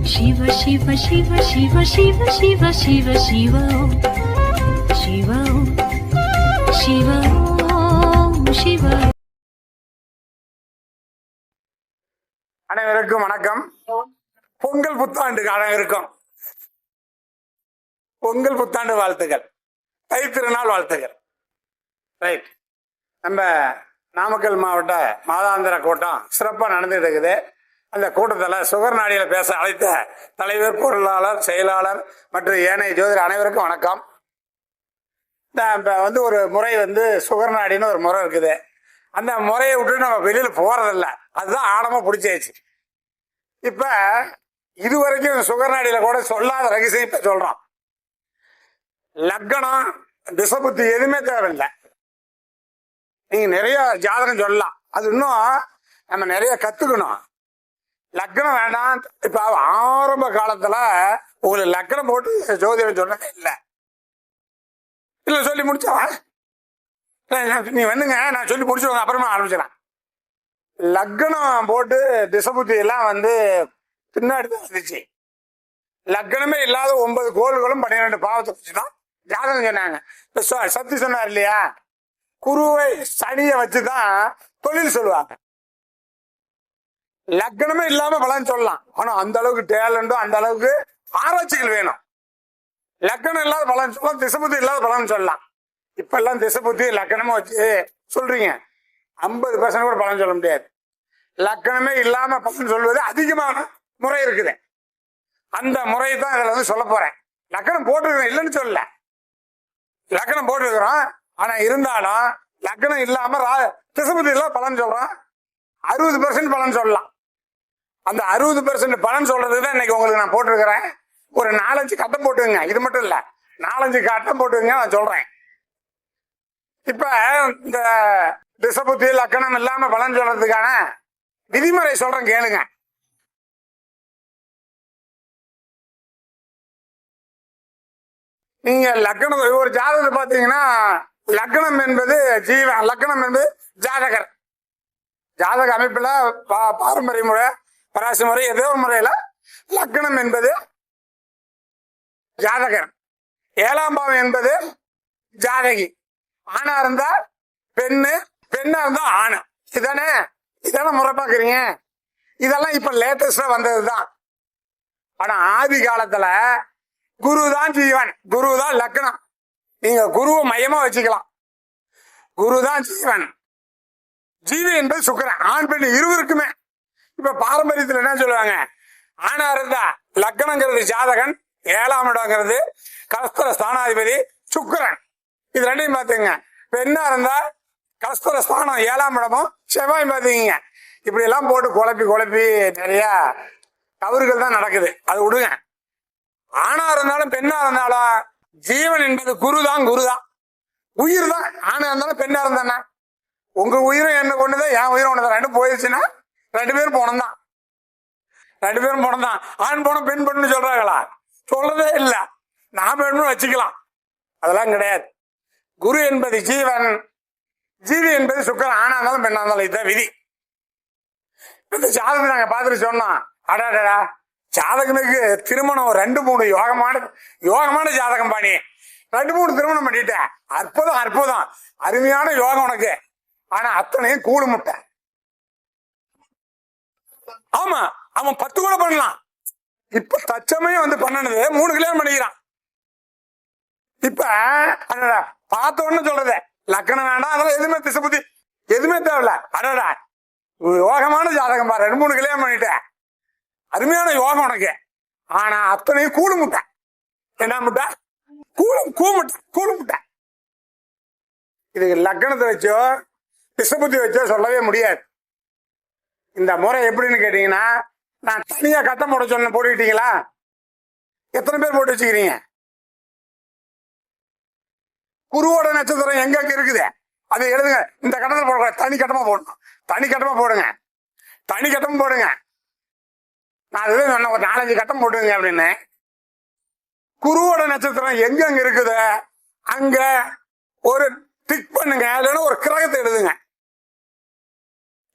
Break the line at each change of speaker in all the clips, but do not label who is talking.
Shiva Shiva Shiva Shiva Shiva Shiva Shiva Shiva Shiva Shiva Shiva.
அனைவருக்கும் வணக்கம். பொங்கல் புத்தாண்டுக்கு அனைவருக்கும் பொங்கல் புத்தாண்டு வாழ்த்துக்கள், தை திருநாள் வாழ்த்துக்கள். ரைட், நம்ம நாமக்கல் மாவட்ட மாதாந்திர கூட்டம் சிறப்பாக நடந்துட்டு இருக்குது. அந்த கூட்டத்தில் சுகர் நாடியில் பேச அழைத்த தலைவர், பொருளாளர், செயலாளர் மற்றும் ஏனைய ஜோதிடர் அனைவருக்கும் வணக்கம். இப்போ ஒரு முறை சுகர் நாடின்னு ஒரு முறை இருக்குது. அந்த முறையை விட்டு நம்ம வெளியில் போறதில்ல, அதுதான் ஆழமா பிடிச்சாச்சு. இப்ப இதுவரைக்கும் சுகர் நாடியில கூட சொல்லாத ரகசியம் இப்ப சொல்றோம். லக்னம், திசபுத்தி எதுவுமே தேவையில்லை. நீங்க நிறைய ஜாதகம் சொல்லலாம், அது இன்னும் நம்ம நிறைய கத்துக்கணும். லக்னம் வேண்டாம். இப்ப ஆரம்ப காலத்துல உங்களுக்கு லக்னம் போட்டு ஜோதிடம் சொன்னதே இல்லை. இல்ல சொல்லி முடிச்சா நீ வந்துங்க, நான் சொல்லி முடிச்சுடுவாங்க, அப்புறமா ஆரம்பிச்சிடலாம். லக்னம் போட்டு திசபுத்தி எல்லாம் பின்னாடி தான் வந்துச்சு. லக்னமே இல்லாத 9 கோள்களும் 12 பாவத்தை வச்சுதான் ஜாதகம் சொன்னாங்க. இப்ப சத்தி சொன்னார் இல்லையா, குருவை சனியை வச்சுதான் தொழில் சொல்லுவாங்க. லக்னமே இல்லாம பலன் சொல்லலாம், ஆனா அந்த அளவுக்கு டேலண்டும் அந்த அளவுக்கு ஆராய்ச்சிகள் வேணும். லக்னம் இல்லாத பலன் சொல்லலாம், திசபுத்தி இல்லாத பலன் சொல்லலாம். இப்ப எல்லாம் திசபுத்தி லக்னமும் வச்சு சொல்றீங்க, 50% கூட பலன் சொல்ல முடியாது. லக்னமே இல்லாம பலன் சொல்வது அதிகமான முறை இருக்குது. அந்த முறையை தான் இதுல சொல்ல போறேன். லக்னம் போட்டுருக்கோம், இல்லைன்னு சொல்லல, லக்னம் போட்டுருக்கிறோம். ஆனா இருந்தாலும் லக்னம் இல்லாம திசபுத்தி இல்லாம பலன் சொல்றோம். 60% பலன் சொல்லலாம். அந்த 60% பலன் சொல்றதுக்கு தான் இன்னைக்கு உங்களுக்கு நான் போட்டிருக்கிறேன். ஒரு 4-5 கட்டம் போட்டுங்க. இது மட்டும் இல்ல, 4-5 கட்டம் போட்டுங்க, நான் சொல்றேன். இப்ப இந்த திசபுத்தி லக்கணம் இல்லாம பலன் சொல்றதுக்கான விதிமுறை சொல்றேன், கேளுங்க. நீங்க லக்கணம் ஒரு ஜாதகத்தை பாத்தீங்கன்னா, லக்கணம் என்பது ஜீவன், லக்கணம் என்பது ஜாதகர். ஜாதக அமைப்புல பாரம்பரிய முறை, பராசி முறை, ஏதோ ஒரு முறையில லக்கணம் என்பது ஜாதகர், 7ஆம் பாவம் என்பது ஜாதகி. ஆணா இருந்தா பெண்ணு, பெண்ணா இருந்தா ஆணு. இதானே முறை பாக்குறீங்க. இதெல்லாம் இப்ப லேட்டஸ்டா வந்ததுதான். ஆனா ஆதி காலத்துல குரு தான் ஜீவன், குரு தான் லக்னம். நீங்க குருவை மையமா வச்சுக்கலாம். குரு தான் ஜீவன், ஜீவி என்பது சுக்கிரன். ஆண் பெண் இருவருக்குமே. இப்ப பாரம்பரியத்துல என்ன சொல்லுவாங்க, ஆணா இருந்தா லக்னங்கிறது ஜாதகன், 7ஆம் இடங்கிறது கலஸ்தர ஸ்தானாதிபதி சுக்கிரன். இது ரெண்டையும் பாத்துங்க. பெண்ணா இருந்தா கலஸ்தர ஸ்தானம் 7ஆம் இடமும் செவ்வாயும் பாத்தீங்க. இப்படி எல்லாம் போட்டு குழப்பி நிறைய தவறுகள் தான் நடக்குது. அது விடுங்க. ஆணா இருந்தாலும் பெண்ணா இருந்தாலும் ஜீவன் என்பது குருதான், குருதான் உயிர் தான். ஆணா இருந்தாலும் பெண்ணா இருந்தானே, உங்க உயிரும் என்ன கொண்டுதான், என் உயிரும் ஒண்ணுதான். ரெண்டும் போயிடுச்சுன்னா 2 பேரும் போனோம்தான், 2 பேரும் போனோம்தான். ஆண் போன பெண் பொண்ணு சொல்றாங்களா? சொல்லதே இல்ல. நான் பெண்ணு வச்சுக்கலாம், அதெல்லாம் கிடையாது. குரு என்பது ஜீவன், ஜீவி என்பது சுக்கரன். ஆணா இருந்தாலும் பெண்ணா இருந்தாலும் இதுதான் விதி. இந்த ஜாதகத்தை நாங்க பார்த்துட்டு சொன்னோம், அடாடா ஜாதகனுக்கு திருமணம் 2-3 யோகமான ஜாதகம் பாணி, 2-3 திருமணம் பண்ணிட்டேன். அற்புதம், அருமையான யோகம் உனக்கு. ஆனா அத்தனையும் கூடு முட்டை. ஆமா, அவன் 10 கூட பண்ணலாம். இப்ப தச்சமயம் பண்ணனது 3 கல்யாணம் பண்ணிக்கிறான். இப்ப பார்த்த ஒண்ணு சொல்றது, லக்கணம் வேண்டாம், அதெல்லாம் எதுவுமே திசபுத்தி எதுவுமே தேவையில்ல. அடடா யோகமான ஜாதகம் பாரு, 2-3 கல்யாணம் பண்ணிட்டேன், அருமையான யோகம் உனக்கு. ஆனா அத்தனையும் கூடு முட்டை. என்ன முட்டை? கூடு முட்டை. இதுக்கு லக்கணத்தை வச்சோ திசபுத்தி வச்சோ சொல்லவே முடியாது. இந்த முறை எப்படின்னு கேட்டீங்கன்னா, நான் தனியா கட்டம் போட சொன்ன போட்டுக்கிட்டீங்களா? எத்தனை பேர் போட்டு வச்சுக்கிறீங்க? குருவோட நட்சத்திரம் எங்க இருக்குது அதை எழுதுங்க. இந்த கட்டத்தில் போட தனி கட்டமா போடணும். தனி கட்டமா போடுங்க, தனி கட்டமும் போடுங்க. நான் அதுதான் சொன்ன, ஒரு 4-5 கட்டம் போட்டுங்க அப்படின்னு. குருவோட நட்சத்திரம் எங்க இருக்குது அங்க ஒரு டிக் பண்ணுங்க, இல்லைன்னா ஒரு கிரகத்தை எழுதுங்க.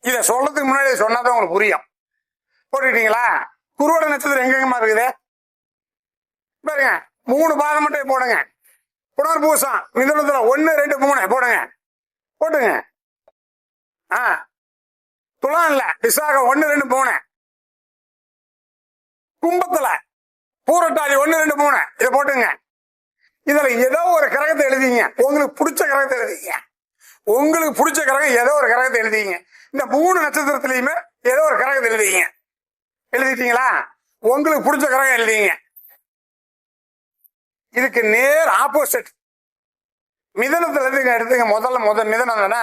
இத சொல்றதுக்கு முன்னாடி சொன்னாதான் உங்களுக்கு புரியும். போட்டுக்கிட்டீங்களா? குருவோட நட்சத்திரம் எங்கெங்கம்மா இருக்குது பாருங்க. 3 பாதம் மட்டும் போடுங்க. புனர்பூசம் மிதுனத்துல 1 2 3 போடுங்க, போட்டுங்க. துலாம் இல்ல, விசாகம் 1 2 3. கும்பத்துல பூரட்டாதி 1 2 3 இதை போட்டுங்க. இதுல ஏதோ ஒரு கிரகத்தை எழுதிங்க, உங்களுக்கு பிடிச்ச கிரகத்தை எழுதிங்க. உங்களுக்கு பிடிச்ச கிரகம் ஏதோ ஒரு கிரகத்தை எழுதிங்க. இந்த 3 நட்சத்திரத்திலையுமே ஏதோ ஒரு கிரகத்தை எழுதிங்க. எழுதிட்டீங்களா? உங்களுக்கு பிடிச்ச கிரகம் எழுதிங்க. இதுக்கு நேர் ஆப்போசிட் மிதனத்துல எடுத்துங்க. முதல் மிதனம் தானே,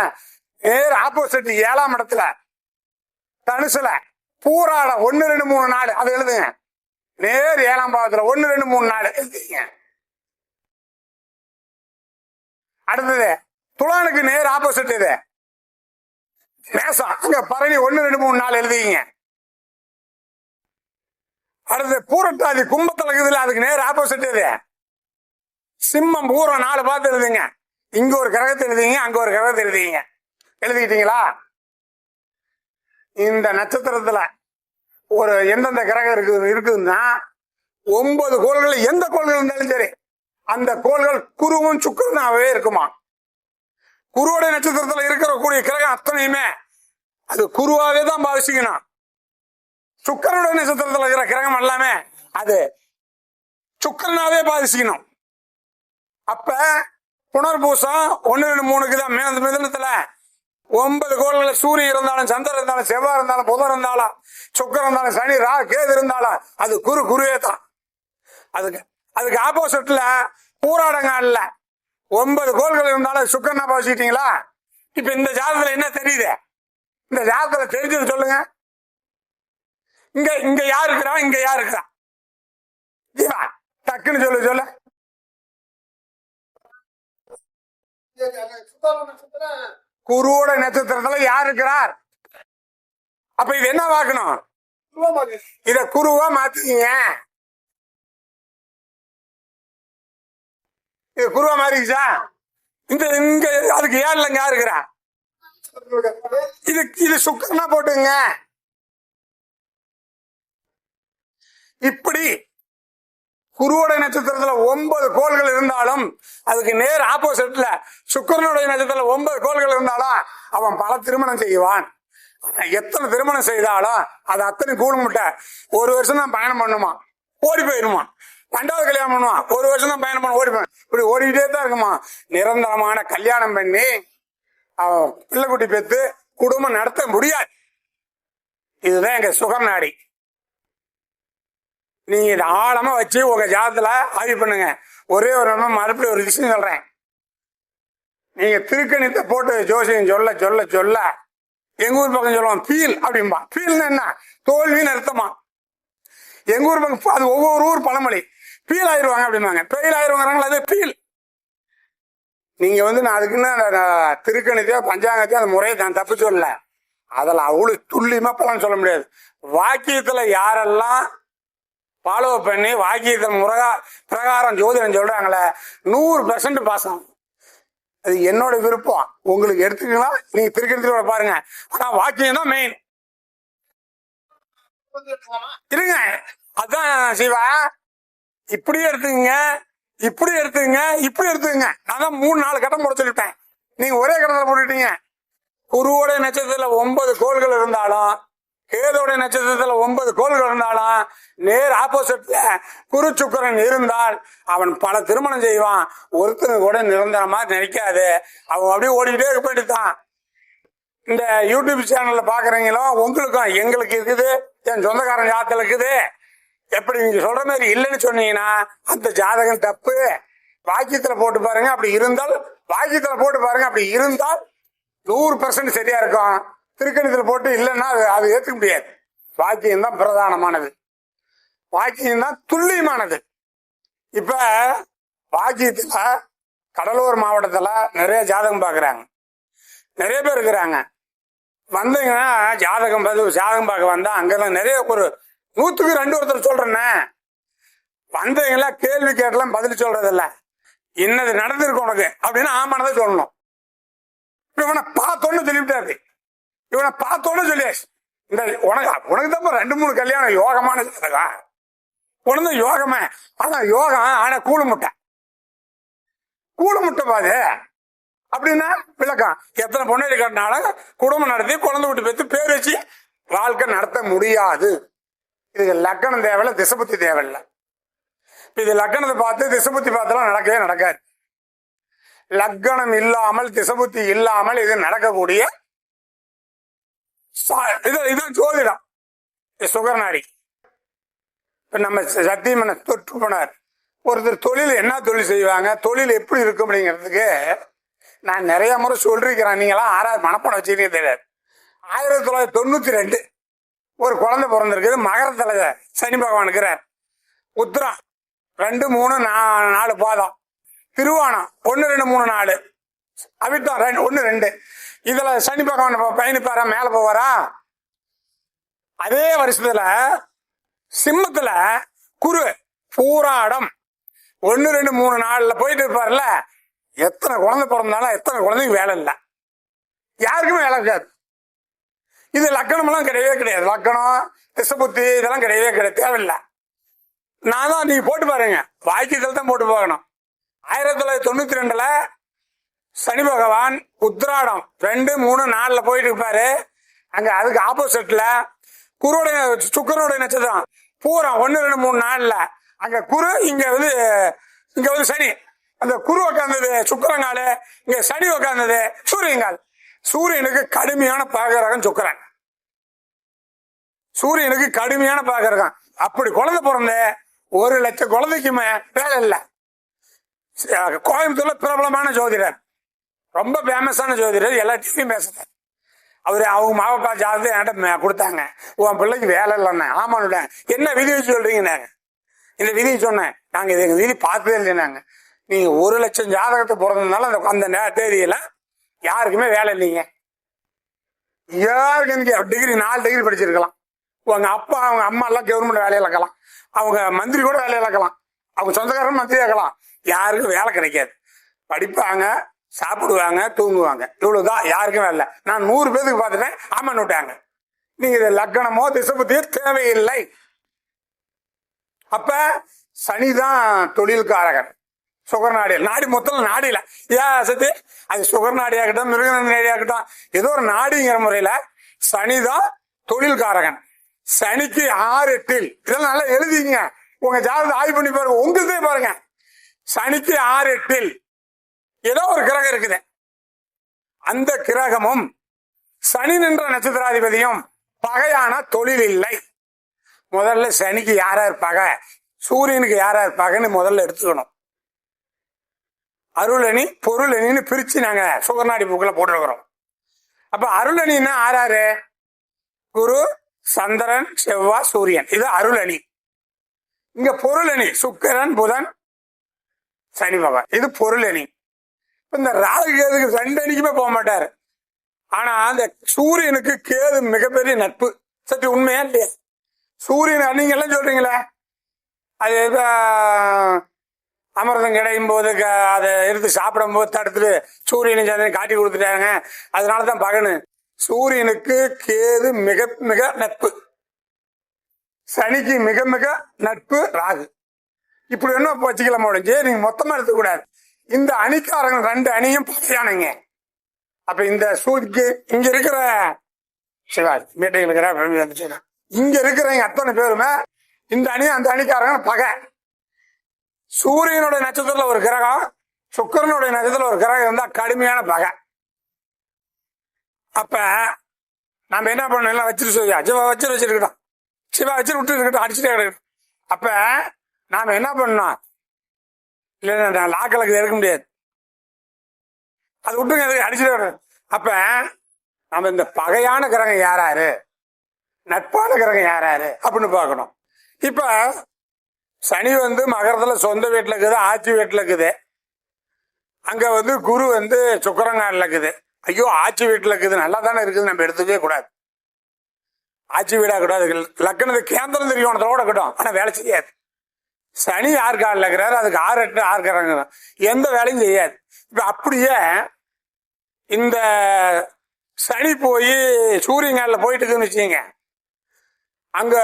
நேர் ஆப்போசிட் 7ஆம் இடத்துல தனுசுல பூராட 1 2 3 4 அதை எழுதுங்க. நேர் 7ஆம் பாவத்துல 1 2 3 4 எழுதிங்க. அடுத்தது துலானுக்கு நேர் ஆப்போசிட் இது மேசம், அங்க பரணி 1 2 3 4 எழுதிங்க. அடுத்தது பூரட்டாதி கும்பத்துல இருக்குதுல, அதுக்கு நேர் ஆப்போசிட் இது சிம்மம் பூரம் 4 பார்த்து எழுதுங்க. இங்க ஒரு கிரகத்தை எழுதிங்க, அங்க ஒரு கிரகத்தை எழுதிங்க. எழுதிக்கிட்டீங்களா? இந்த நட்சத்திரத்துல ஒரு எந்தெந்த கிரகம் இருக்குதுன்னா 9 கோள்கள், எந்த கோள்கள் இருந்தாலும் சரி அந்த கோள்கள் குருவும் சுக்கிரனாவே இருக்குமா. குருவோட நட்சத்திரத்துல இருக்கிற கூடிய கிரகம் அத்தனையுமே அது குருவாவே தான் பாவிச்சுக்கணும். சுக்கிரனுடைய நட்சத்திரத்துல இருக்கிற கிரகம் எல்லாமே அது சுக்கிரனாவே பாதிச்சுக்கணும். அப்ப புனர்பூசம் 1 2 3க்கு தான் மிதனத்துல 9 கோள்கள் சூரியன் இருந்தாலும், சந்திரன் இருந்தாலும், செவ்வாய் இருந்தாலும், புதன் இருந்தாலும், சுக்கிரன் இருந்தாலும், சனி ரா கேது இருந்தாலும் அது குருவே தான். அதுக்கு ஆப்போசிட்ல பூராடங்கால 9 கோள்கள் இருந்தாலும் சுக்கிரனா பாவிச்சுக்கிட்டீங்களா? இப்ப இந்த ஜாதகத்துல என்ன தெரியுது? இந்த ஜாதகத்துல தெரிஞ்சது சொல்லுங்க. இங்க யார் இருக்கிறா, இங்க யார் இருக்கிறா? ஜீவா டக்குன்னு சொல்லு. குருவோட நட்சத்திரத்துல யார் இருக்கிறார்? அப்ப இது என்ன பார்க்கணும்? இத குருவா மாத்தீங்க. இது குருவா மாறிச்சா? இங்க அதுக்கு ஏழுலங்க யார் இருக்கிறா? இது சுக்கிரனா போட்டுங்க. இப்படி குருவோட நட்சத்திரத்துல 9 கோள்கள் இருந்தாலும் அதுக்கு நேர் ஆப்போசிட்ல சுக்கிரனுடைய நட்சத்திரத்துல 9 கோள்கள் இருந்தாலும் அவன் பல திருமணம் செய்வான். எத்தனை திருமணம் செய்தாலும் அது அத்தனை கூடுமுட்ட 1 வருஷம் தான் பயணம் பண்ணுமா, ஓடி போயிருமா. 2வது கல்யாணம் பண்ணுவான், 1 வருஷம் தான் பயணம் பண்ண ஓடி போய் இப்படி ஓடிக்கிட்டே தான் இருக்குமா. நிரந்தரமான கல்யாணம் பண்ணி அவன் பிள்ளைக்குட்டி பெற்று குடும்பம் நடத்த முடியாது. இதுதான் எங்க சுகம் நாடி. நீங்க இதை ஆழமா வச்சு உங்க ஜாதத்துல ஆய்வு பண்ணுங்க. ஒரே ஒரு மறுபடியும் ஒரு விஷயம் சொல்றேன். நீங்க திருக்கணித்தை போட்டு ஜோசியம் சொல்ல எங்க ஊர் பக்கம் சொல்லுவான் ஃபீல் அப்படின்பா. ஃபீல் என்ன? தோல்வின்னு அர்த்தமா. எங்க ஊர் பக்கம் அது ஒவ்வொரு ஊர் பழமொழி. ஃபீல் ஆயிடுவாங்க அப்படிம்பாங்க. ஃபெயில் ஆயிடுவாங்க, அது ஃபீல். நீங்க நான் அதுக்குன்னு திருக்கணித்தையோ பஞ்சாங்கத்தையோ அந்த முறையை நான் தப்பு சொல்லல. அதில் அவ்வளவு துல்லியமா பலன் சொல்ல முடியாது. வாக்கியத்துல யாரெல்லாம் ஃபாலோ பண்ணி வாக்கியத்தின் பிரகாரம் ஜோதிடம் சொல்றாங்களே 100% பாஸ் ஆகும். அது என்னோட விருப்பம். உங்களுக்கு எடுத்துக்கலாம், நீங்க திருக்கணித்தோட பாருங்க. ஆனா வாக்கியம் தான் மெயின். இருங்க, அதான் சிவா. இப்படி எடுத்துங்க, இப்படி எடுத்துங்க. நான் தான் 3-4 கட்டம் போட சொல்லிட்டேன். நீங்க ஒரே கட்டத்தில் போட்டுட்டீங்க. குருவோட நட்சத்திரத்துல 9 கோள்கள் இருந்தாலும், கேதோட நட்சத்திரத்துல 9 கோள்கள் இருந்தாலும், நேர் ஆப்போசிட்ல குரு சுக்கிரன் இருந்தால் அவன் பல திருமணம் செய்வான். ஒருத்தர் கூட நிரந்தரமா நினைக்காது. அவன் அப்படியே ஓடிக்கிட்டே இருக்க வேண்டியதுதான். இந்த யூடியூப் சேனல்ல பாக்குறீங்களோ உங்களுக்கும் எங்களுக்கு இருக்குது, என் சொந்தக்காரன் ஜாதகத்துல இருக்குது. எப்படி நீங்க சொல்ற மாதிரி இல்லைன்னு சொன்னீங்கன்னா அந்த ஜாதகம் தப்பு. வாக்கியத்துல போட்டு பாருங்க. அப்படி இருந்தால் வாக்கியத்துல போட்டு பாருங்க. அப்படி இருந்தால் 100% சரியா இருக்கும். திருக்கணித்துல போட்டு இல்லைன்னா அது ஏற்றுக்க முடியாது. வாக்கியம் தான் பிரதானமானது, வாக்கியம் தான் துல்லியமானது. இப்ப வாக்கியத்துல கடலூர் மாவட்டத்துல நிறைய ஜாதகம் பாக்குறாங்க, நிறைய பேர் இருக்கிறாங்க. வந்தீங்கன்னா ஜாதகம் பார்க்க வந்தா அங்கதான் நிறைய ஒரு 100க்கு 2 ஒருத்தர் சொல்றேன்னு வந்தீங்களா கேள்வி கேட்டலாம் பதில் சொல்றதில்ல. என்னது நடந்திருக்கு உனக்கு அப்படின்னு ஆமானதை சொல்லணும். இவனை பார்த்தோன்னு சொல்லிவிட்டாரு. இவனை பார்த்தோன்னு சொல்லியாச்சு. இந்த உனக்கு தான் 2-3 கல்யாணம் யோகமான ஜாதகம். உனது யோகமே. ஆனா யோகம் ஆனா கூழு முட்டை பாது அப்படின்னா விளக்கம். எத்தனை பொண்ணு கட்டினாலும் குடும்பம் நடத்தி குழந்தை விட்டு பெற்று பேர் வச்சு வாழ்க்கை நடத்த முடியாது. இதுக்கு லக்கணம் தேவையில்ல, திசைபுத்தி தேவையில்ல. இது லக்கணத்தை பார்த்து திசைபுத்தி பார்த்தெல்லாம் நடக்கவே நடக்காது. லக்கணம் இல்லாமல் திசைபுத்தி இல்லாமல் இது நடக்கக்கூடிய இதுதான் ஜோதிடம். சுகர்நாடி. நம்ம சத்தியமன தொற்று போனார். ஒருத்தர் தொழில் என்ன தொழில் செய்வாங்க, தொழில் எப்படி இருக்கும் அப்படிங்கிறதுக்கு நான் நிறைய முறை சொல்லிருக்கிறேன். நீங்களாம் 6வது மனப்பாடம் வச்சுக்கிட்டே தெரியாது. 1992 ஒரு குழந்தை பிறந்திருக்குது. மகரத்துல சனி பகவான் இருக்கிறார். உத்திரம் 2, 3, 4 பாதம். திருவானம் 1, 2, 3, 4. அவிட்டம் 1, 2. இதுல சனி பகவான் பயணிப்பாரா, மேல போவாரா? அதே வருஷத்துல சிம்மத்துல குரு பூராடம் 1, 2, 3, 4 போயிட்டு இருப்பார்ல. எத்தனை குழந்தை பிறந்தாலும் எத்தனை குழந்தைக்கு வேலை இல்லை, யாருக்குமே வேலை இருக்காது. இது லக்கணம் எல்லாம் கிடையவே கிடையாது. லக்கணம் திசைபுத்தி இதெல்லாம் கிடையவே கிடையாது, தேவையில்லை. நான் தான் நீங்க போட்டு பாருங்க, வாக்கியத்தில் தான் போட்டு போகணும். 1992 சனி பகவான் உத்திராடம் 2, 3, 4 போயிட்டு இருப்பாரு. அங்க அதுக்கு ஆப்போசிட்ல குருவுடைய சுக்கரனுடைய நட்சத்திரம் பூரம் 1, 2, 3, 4. அங்க குரு, இங்க வந்து சனி. அந்த குரு உட்கார்ந்தது சுக்கரங்காலு, இங்க சனி உட்கார்ந்தது சூரியங்கால். சூரியனுக்கு கடுமையான பாகரகம் சுக்கரன். சூரியனுக்கு கடுமையான பாகரகம். அப்படி குழந்தை பிறந்த 1 லட்சம் குழந்தைக்குமே வேலை இல்லை. கோயம்புத்தூர்ல பிரபலமான ஜோதிடர், ரொம்ப ஃபேமஸான ஜோதிடர், எல்லா டிவியும் பேசுறாரு. அவங்க மாவப்பா ஜாதகத்தை என்கிட்ட கொடுத்தாங்க. உன் பிள்ளைக்கு வேலை இல்லைன்னா. ஆமாண்ட, என்ன விதி வச்சு சொல்றீங்கன்னாங்க. இந்த விதி சொன்னேன். நாங்க எங்க விதி பார்த்ததே இல்லைன்னாங்க. நீங்க 1 லட்சம் ஜாதகத்தை பிறந்ததுனால அந்த தேதியில யாருக்குமே வேலை இல்லைங்க. யாருக்கு டிகிரி 4 டிகிரி படிச்சிருக்கலாம். உங்க அப்பா அவங்க அம்மா எல்லாம் கவர்மெண்ட் வேலையில இருக்கலாம், அவங்க மந்திரி கூட வேலையில இருக்கலாம், அவங்க சொந்தக்காரன் மந்திரியா இருக்கலாம். யாருக்கும் வேலை கிடைக்காது. படிப்பாங்க, சாப்பிடுவாங்க, தூங்குவாங்க, இவ்வளவுதான். யாருக்கும் வேலை. நான் 100 பேருக்கு பார்த்துட்டேன். ஆமான்னு விட்டாங்க. நீங்க இது லக்கணமோ திசைபுத்தியோ தேவையில்லை. அப்ப சனிதான் தொழில்காரகர். சுகர்நாடி நாடி மொத்தம் நாடியில சத்தி அது சுகர்நாடியாகட்டும், மிருகநாடியாகட்டும், ஏதோ ஒரு நாடிங்கிற முறையில சனிதான் தொழில்காரகன். சனிக்கு 6, 8 இதெல்லாம் நல்லா எழுதிங்க. உங்க ஜாதகத்தை ஆய்வு பண்ணி பாருங்க, உங்களுதே பாருங்க. சனிக்கு 6, 8 ஏதோ ஒரு கிரகம் இருக்குது. அந்த கிரகமும் சனி நின்ற நட்சத்திராதிபதியும் பகையான தொழில் இல்லை. முதல்ல சனிக்கு யாரா இருப்பாங்க, சூரியனுக்கு யாரா இருப்பாங்கன்னு முதல்ல எடுத்துக்கணும். அருளணி பொருளணின்னு பிரிச்சு நாங்க சுகர்நாடி புக்கில் போட்டுருக்கிறோம். அப்ப அருளணின்னா 6 குரு, சந்திரன், செவ்வாய், சூரியன். இது அருளணி. இங்க பொருளணி சுக்கிரன், புதன், சனி பகவான். இது பொருளணி. இந்த ராகு கேதுக்கு 2 அணிக்குமே போக மாட்டாரு. ஆனா அந்த சூரியனுக்கு கேது மிகப்பெரிய நட்பு. சற்று உண்மையா இல்லையா? சூரியன் நீங்க எல்லாம் சொல்றீங்களே, அது அமிர்தம் கிடையும் போது அதை எடுத்து சாப்பிடும் போது தடுத்துட்டு சூரியனை சந்திரனை காட்டி கொடுத்துட்டாங்க. அதனாலதான் பகனு. சூரியனுக்கு கேது மிக மிக நட்பு, சனிக்கு மிக மிக நட்பு ராகு. இப்படி என்ன வச்சுக்கலாம் முடிஞ்சு. நீங்க மொத்தமா எடுத்துக்கூடாது. இந்த அணிக்காரங்க 2 அணியும் பகையானுங்க. அப்ப இந்த சூரியக்கு இங்க இருக்கிற சிவாஜி மீட்டிங் இருக்கிற இங்க இருக்கிறவங்க அத்தனை பேருமே இந்த அணி அந்த அணிக்காரங்க பகை. சூரியனுடைய நட்சத்திரத்துல ஒரு கிரகம், சுக்கிரனுடைய நட்சத்திரத்துல ஒரு கிரகம் இருந்தா கடுமையான பகை. அப்ப நம்ம என்ன பண்ணணும், எல்லாம் வச்சிரு சிவா வச்சிருக்கட்டும், சிவா வச்சு விட்டு இருக்கட்டும், அடிச்சுட்டே கிடக்கட்டும். அப்ப நாம என்ன பண்ணணும், இல்ல லாக்கலுக்கு எடுக்க முடியாது, அது விட்டுங்க, அடிச்சுட்டே கிடக்கும். அப்ப நம்ம இந்த பகையான கிரகம் யாராரு, நட்பான கிரகம் யாராரு அப்படின்னு பார்க்கணும். இப்ப சனி மகரத்துல சொந்த வீட்டுல இருக்குது, ஆட்சி வீட்டுல இருக்குது. அங்க குரு சுக்கரங்கால இருக்குது. ஐயோ ஆட்சி வீட்டுல இருக்குது, நல்லா தானே இருக்குது, நம்ம எடுத்துக்கவே கூடாது. ஆட்சி வீடா கூடாது. லக்கணத்துக்கு கேந்திரம் தெரியும் கூட இருக்கட்டும், ஆனா வேலை செய்யாது. சனி யார் காலில் இருக்கிறாரு, அதுக்கு 6, 8 ஆறுக்கிறாங்க, எந்த வேலையும் செய்யாது. இப்ப அப்படியே இந்த சனி போய் சூரியங்காலில் போயிட்டு இருக்குன்னு வச்சுக்கோங்க, அங்க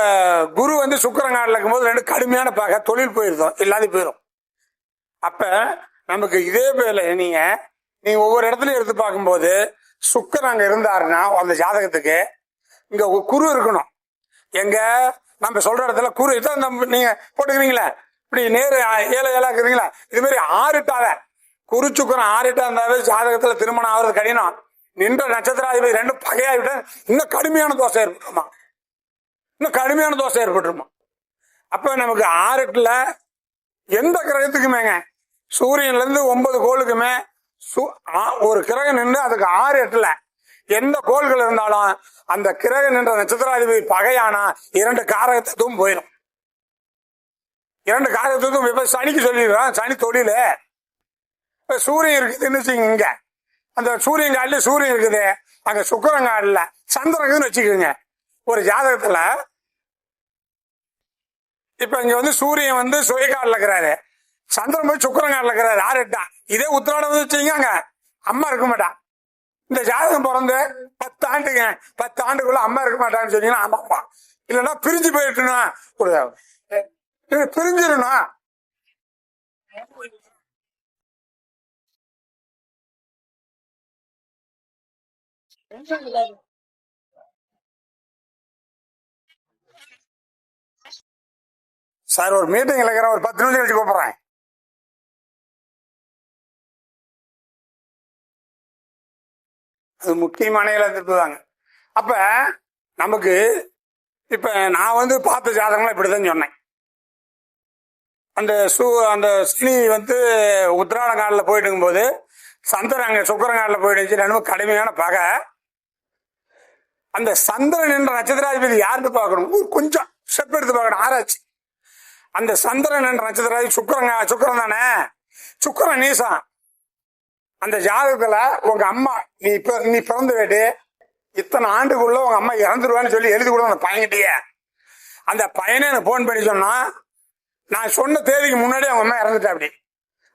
குரு வந்து சுக்கிரங்காலில் இருக்கும்போது ரெண்டு கடுமையான பகை, தொழில் போயிருந்தோம், இல்லாத போயிடும். அப்ப நமக்கு இதே பேர்ல நீங்க ஒவ்வொரு இடத்துலயும் எடுத்து பார்க்கும்போது சுக்கிரன் அங்க இருந்தாருன்னா அந்த ஜாதகத்துக்கு இங்க குரு இருக்கணும். எங்க நம்ம சொல்ற இடத்துல குரு இதான் நீங்க போட்டுக்கிறீங்களா, இப்படி நேரு 7 இருக்கிறீங்களா, இது மாதிரி 6 குரு சுக்கிரன் 6 இருந்தாவே ஜாதகத்துல திருமணம் ஆகுறது கடினம். நின்ற நட்சத்திராதிபதி ரெண்டும் பகையாவிட்ட இன்னும் கடுமையான தோசை ஏற்பட்டுருமா. அப்ப நமக்கு 6 எந்த கிரகத்துக்குமேங்க சூரியன்ல இருந்து 9 கோளுக்குமே ஒரு கிரகம் நின்று அதுக்கு 6 எந்த கோள்கள் இருந்தாலும் அந்த கிரகம் நின்ற நட்சத்திராதிபதி பகையானா 2 காரகத்துவம் போயிடும். 2 காரகத்துவம் இப்ப சனிக்கு சொல்லிடுறான். சனி தொழில சூரியன் இருக்குதுன்னு இங்க அந்த சூரியன் காலில சூரியன் இருக்குது, அங்க சுக்கிரங்காலில் சந்திரன் வச்சுக்கோங்க. ஒரு ஜாதகத்துல இப்ப இங்க வந்து சூரியன் வந்து சுயக்காலில் இருக்கிறாரு, சந்திரன் போய் சுக்கிரங்காலில் இருக்கிறாரு 6 இதே உத்திராடம் வச்சுங்க அங்க அம்மா இருக்க மாட்டான். இந்த ஜாதகம் பிறந்து 10 ஆண்டுங்க, 10 ஆண்டுக்குள்ள அம்மா இருக்க மாட்டான்னு சொன்னீங்கன்னா ஆமாப்பா, இல்லைன்னா பிரிஞ்சு போயிட்டுனா பிரிஞ்சிடணும். சார் ஒரு மீட்டிங்ல இருக்கிற, ஒரு 10 நிமிஷம் கழிச்சு கூப்பிடுறேன். அது முக்கியமான திருப்புதாங்க. அப்ப நமக்கு இப்ப நான் வந்து பார்த்த ஜாதகம்லாம் இப்படிதான் சொன்னேன். அந்த சனி வந்து உத்திராடங்காலில் போயிட்டு இருக்கும்போது சந்திரன் அங்க சுக்கிரங்காலில் போயிடுச்சு, ரொம்ப கடுமையான பகை. அந்த சந்திரன் என்ற நட்சத்திராதிபதி யாருக்கு பார்க்கணும், கொஞ்சம் ஸ்டெப் எடுத்து பார்க்கணும், ஆராய்ச்சி. அந்த சந்திரன் என்ற நட்சத்திராதிபதி சுக்கிரன் தானே, சுக்கிரன் நீசம். அந்த ஜாதகத்துல உங்க அம்மா நீ பிறந்து வேட்டு இத்தனை ஆண்டுக்குள்ள உங்க அம்மா இறந்துருவான்னு சொல்லி எழுதி கூட அந்த பையன்கிட்டயே. அந்த பையனை எனக்கு போன் பண்ணி சொன்னா, நான் சொன்ன தேதிக்கு முன்னாடி அவங்க அம்மா இறந்துட்டா. அப்படி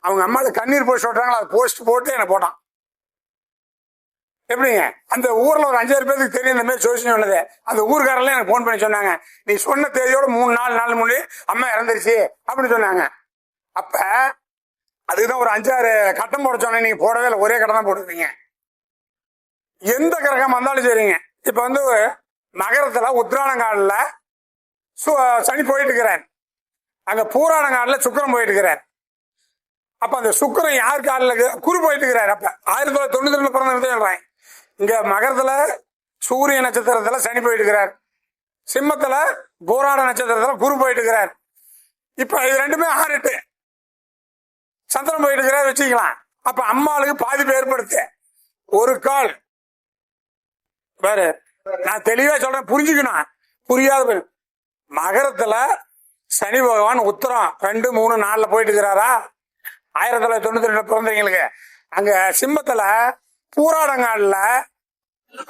அவங்க அம்மாவுக்கு கண்ணீர் போஸ்ட் போட்டாங்களா, அது போஸ்ட் போட்டு எனக்கு போட்டான். எப்படிங்க அந்த ஊர்ல ஒரு 5-6 பேருக்கு தெரியும் இந்த மாதிரி ஜோசியம் சொன்னது. அந்த ஊருக்காரெல்லாம் எனக்கு போன் பண்ணி சொன்னாங்க, நீ சொன்ன தேதியோட 3-4 நாள் முன்னாடி அம்மா இறந்துருச்சு அப்படின்னு சொன்னாங்க. அப்ப அதுக்குதான் ஒரு 5-6 கட்டம் போட சொன்னேன். நீங்க போடவே இல்லை, ஒரே கட்டம் தான் போட்டுருக்கீங்க. எந்த கிரகம் வந்தாலும் சரிங்க. இப்ப வந்து நகரத்துல உத்திராடங்காலில் சனி போயிட்டு இருக்கிறார், அங்க பூராடங்காலில் சுக்கிரன் போயிட்டு இருக்கிறார். அப்ப அந்த சுக்கிரன் யார் காலில் குரு போயிட்டு இருக்கிறார். அப்ப 1992 பிறந்த சொல்றேன். இங்க மகரத்துல சூரிய நட்சத்திரத்துல சனி போயிட்டு இருக்கிறார், சிம்மத்துல பூராட நட்சத்திரத்துல குரு போயிட்டு இருக்கிறார். இப்ப இது ரெண்டுமே 6-8 சந்திரன் போயிட்டு இருக்கிறார் வச்சுக்கலாம். அப்ப அம்மாளுக்கு பாதிப்பு ஏற்படுத்து ஒரு கால் வேறு. நான் தெளிவா சொல்றேன், புரிஞ்சுக்கணும். புரியாத மகரத்துல சனி பகவான் உத்தரம் 2, 3, 4 போயிட்டு இருக்கிறாரா 1992 பிறந்தவங்களுக்கு. அங்க சிம்மத்துல பூராடங்கால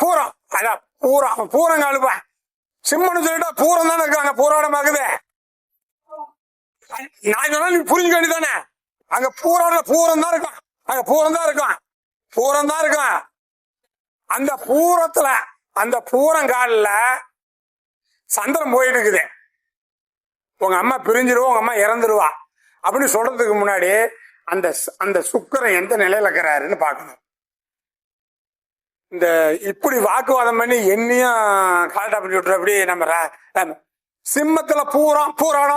பூரம், அதான் பூரங்காலுப்பா சிம்மன்னு சொல்லிட்டா பூரம் தானே இருக்காங்க, பூராடம் ஆகுது. நான் சொன்னா நீ புரிஞ்சுக்க வேண்டியதானே. அங்க பூரம் தான் இருக்கும், அங்க பூரம் தான் இருக்கும். அந்த பூரத்துல அந்த பூரங்காலில் சந்திரன் போயிட்டு இருக்குது. உங்க அம்மா பிரிஞ்சிருவா, உங்க அம்மா இறந்துருவா அப்படின்னு சொல்றதுக்கு முன்னாடி அந்த சுக்கிரன் எந்த நிலையில இருக்கிறாருன்னு பார்க்கணும். இந்த இப்படி வாக்குவாதம் பண்ணி என்னையும் கால்டா பண்ணி விட்டுற. அப்படி நம்ம சிம்மத்துல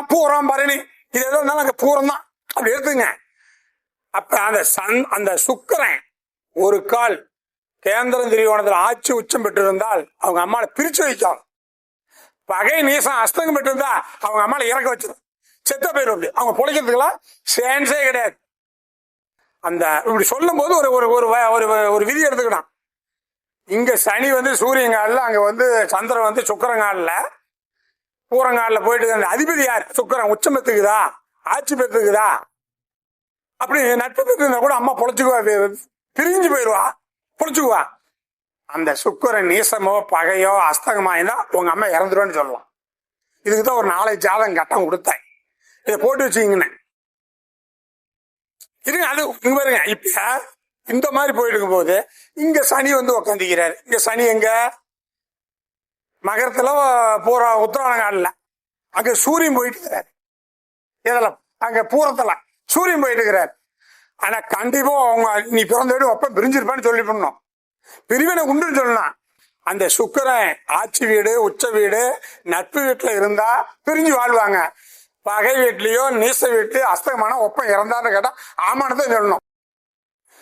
பூரம் பரணி இது எதோ இருந்தாலும் அங்க பூரம் தான் அப்படி எடுத்துங்க. அப்ப அந்த சுக்கிரன் ஒரு கால் கேந்திரம் திரிகோணத்தில் ஆட்சி உச்சம் பெற்றிருந்தால் அவங்க அம்மாவை பிரிச்சு வைக்கும். பகை நீசம் அஸ்தங்கம் பெற்றிருந்தா அவங்க அம்மாவை இறக்க வச்சிடும், செத்த போயிடும். அப்படி அவங்க பொழைக்கிறதுக்கெல்லாம் சான்ஸே கிடையாது. அந்த இப்படி சொல்லும் போது ஒரு விதி எடுத்துக்கணும். இங்க சனி வந்து சூரியங்காலில், அங்க வந்து சந்திரன் வந்து சுக்கிரங்காலில் பூரங்காலில் போயிட்டு அந்த அதிபதி யார் சுக்கிரன் உச்சம் பெற்றுக்குதா ஆட்சி பெற்றுக்குதா அப்படி நட்பு பெற்று கூட அம்மா பொழைச்சுக்குவா, பிரிஞ்சு போயிடுவா, பொழைச்சுக்குவா. அந்த சுக்கிரன் நீசமோ பகையோ அஸ்தகமா இருந்தா உங்க அம்மா இறந்துருவான்னு சொல்லலாம். இதுக்குதான் ஒரு 4 ஜாதகம் கட்டம் கொடுத்தேன், இதை போட்டு வச்சுக்கிங்கன்னு இருங்க. அது இங்க பாருங்க, இப்ப இந்த மாதிரி போயிட்டு இருக்கும் போது இங்க சனி வந்து உக்காந்துக்கிறாரு. இங்க சனி எங்க மகரத்துல பூர உத்தராயணங்காலில் அங்க சூரியன் போயிட்டு இருக்கிறார். இதுல அங்க பூரத்துல சூரியன் போயிட்டு இருக்கிறார். ஆனா கண்டிப்பா அவங்க நீ பிறந்த வீடு ஒப்ப பிரிஞ்சிருப்பான்னு சொல்லி பண்ணணும். பிரிவினை உண்டுன்னு சொல்லலாம். அந்த சுக்கிரன் ஆட்சி வீடு, உச்ச வீடு, நட்பு வீட்டுல இருந்தா பிரிஞ்சு வாழ்வாங்க. பகை வீட்லயோ நீச வீட்டு அஸ்தகமான ஒப்பம் இறந்தான்னு கேட்டா ஆமானதான் சொல்லணும்.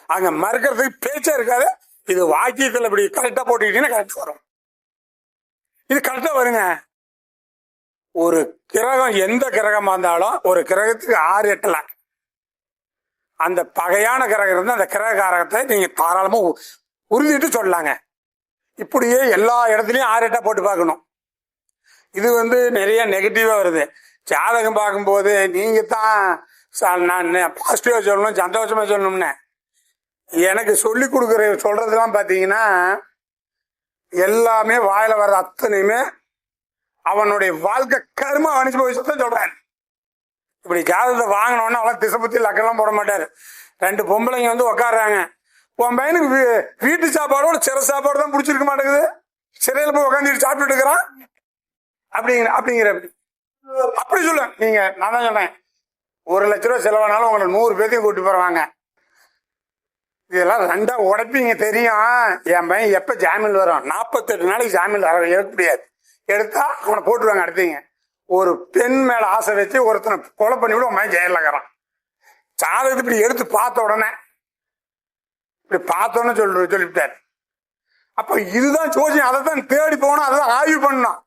அங்க மறுக்கிறதுக்கு பேச்சே இருக்காது. இது வாக்கியத்துல இப்படி கரெக்டா போட்டுக்கிட்டீங்கன்னா கரெக்டா வரும். இது கரெக்டா வருங்க. ஒரு கிரகம் எந்த கிரகமா இருந்தாலும் ஒரு கிரகத்துக்கு 6 எட்டல அந்த பகையான கிரகம் இருந்தா அந்த கிரக காரகத்தை நீங்க தாராளமா உறுதிட்டு சொல்லலாங்க. இப்படியே எல்லா இடத்துலயும் 6 எட்டா போட்டு பார்க்கணும். இது நிறைய நெகட்டிவா வருது. ஜாதகம் பார்க்கும்போது நீங்க தான் நான் பாசிட்டிவா சொல்லணும், சந்தோஷமா சொல்லணும்னு எனக்கு சொல்லி கொடுக்குற சொல்றதுலாம் பாத்தீங்கன்னா எல்லாமே வாயில வர்ற அத்தனையுமே அவனுடைய வாழ்க்கை கருமா அனுபவிச்சுதான் சொல்றாரு. இப்படி ஜாதகத்தை வாங்கினோன்னா அவளை திசை பத்தி லக்கெல்லாம் போட மாட்டாரு. 2 பொம்பளைங்க உட்காடுறாங்க. உன் பையனுக்கு வீட்டு சாப்பாடோட சிறை சாப்பாடு தான் பிடிச்சிருக்க மாட்டேங்குது, சிறையில போய் உட்காந்து சாப்பிட்டு இருக்கிறான் அப்படிங்கிற அப்படி சொல்ல நீங்க. நான் தான் சொல்றேன், 1 லட்ச ரூபா செலவானாலும் உங்களை 100 பேர்த்தையும் கூட்டி போறாங்க. இதெல்லாம் 2ஆ உடைப்பீங்க தெரியும். என் பையன் எப்ப ஜாமீன் வரும்? 48 நாளைக்கு ஜாமீன் எடுக்க முடியாது. எடுத்தா அவனை போட்டுருவாங்க. அடுத்தீங்க ஒரு பெண் மேல ஆசை வச்சு ஒருத்தனை கொலை பண்ணி விட உன் பையன் ஜெயில இருக்கிறான். ஜாதகத்தை இப்படி எடுத்து பார்த்த உடனே இப்படி பார்த்தோன்னு சொல்லிவிட்டார். அப்ப இதுதான் ஜோசியம். அதை தான் தேடி போகணும், அதை தான் ஆய்வு பண்ணணும்,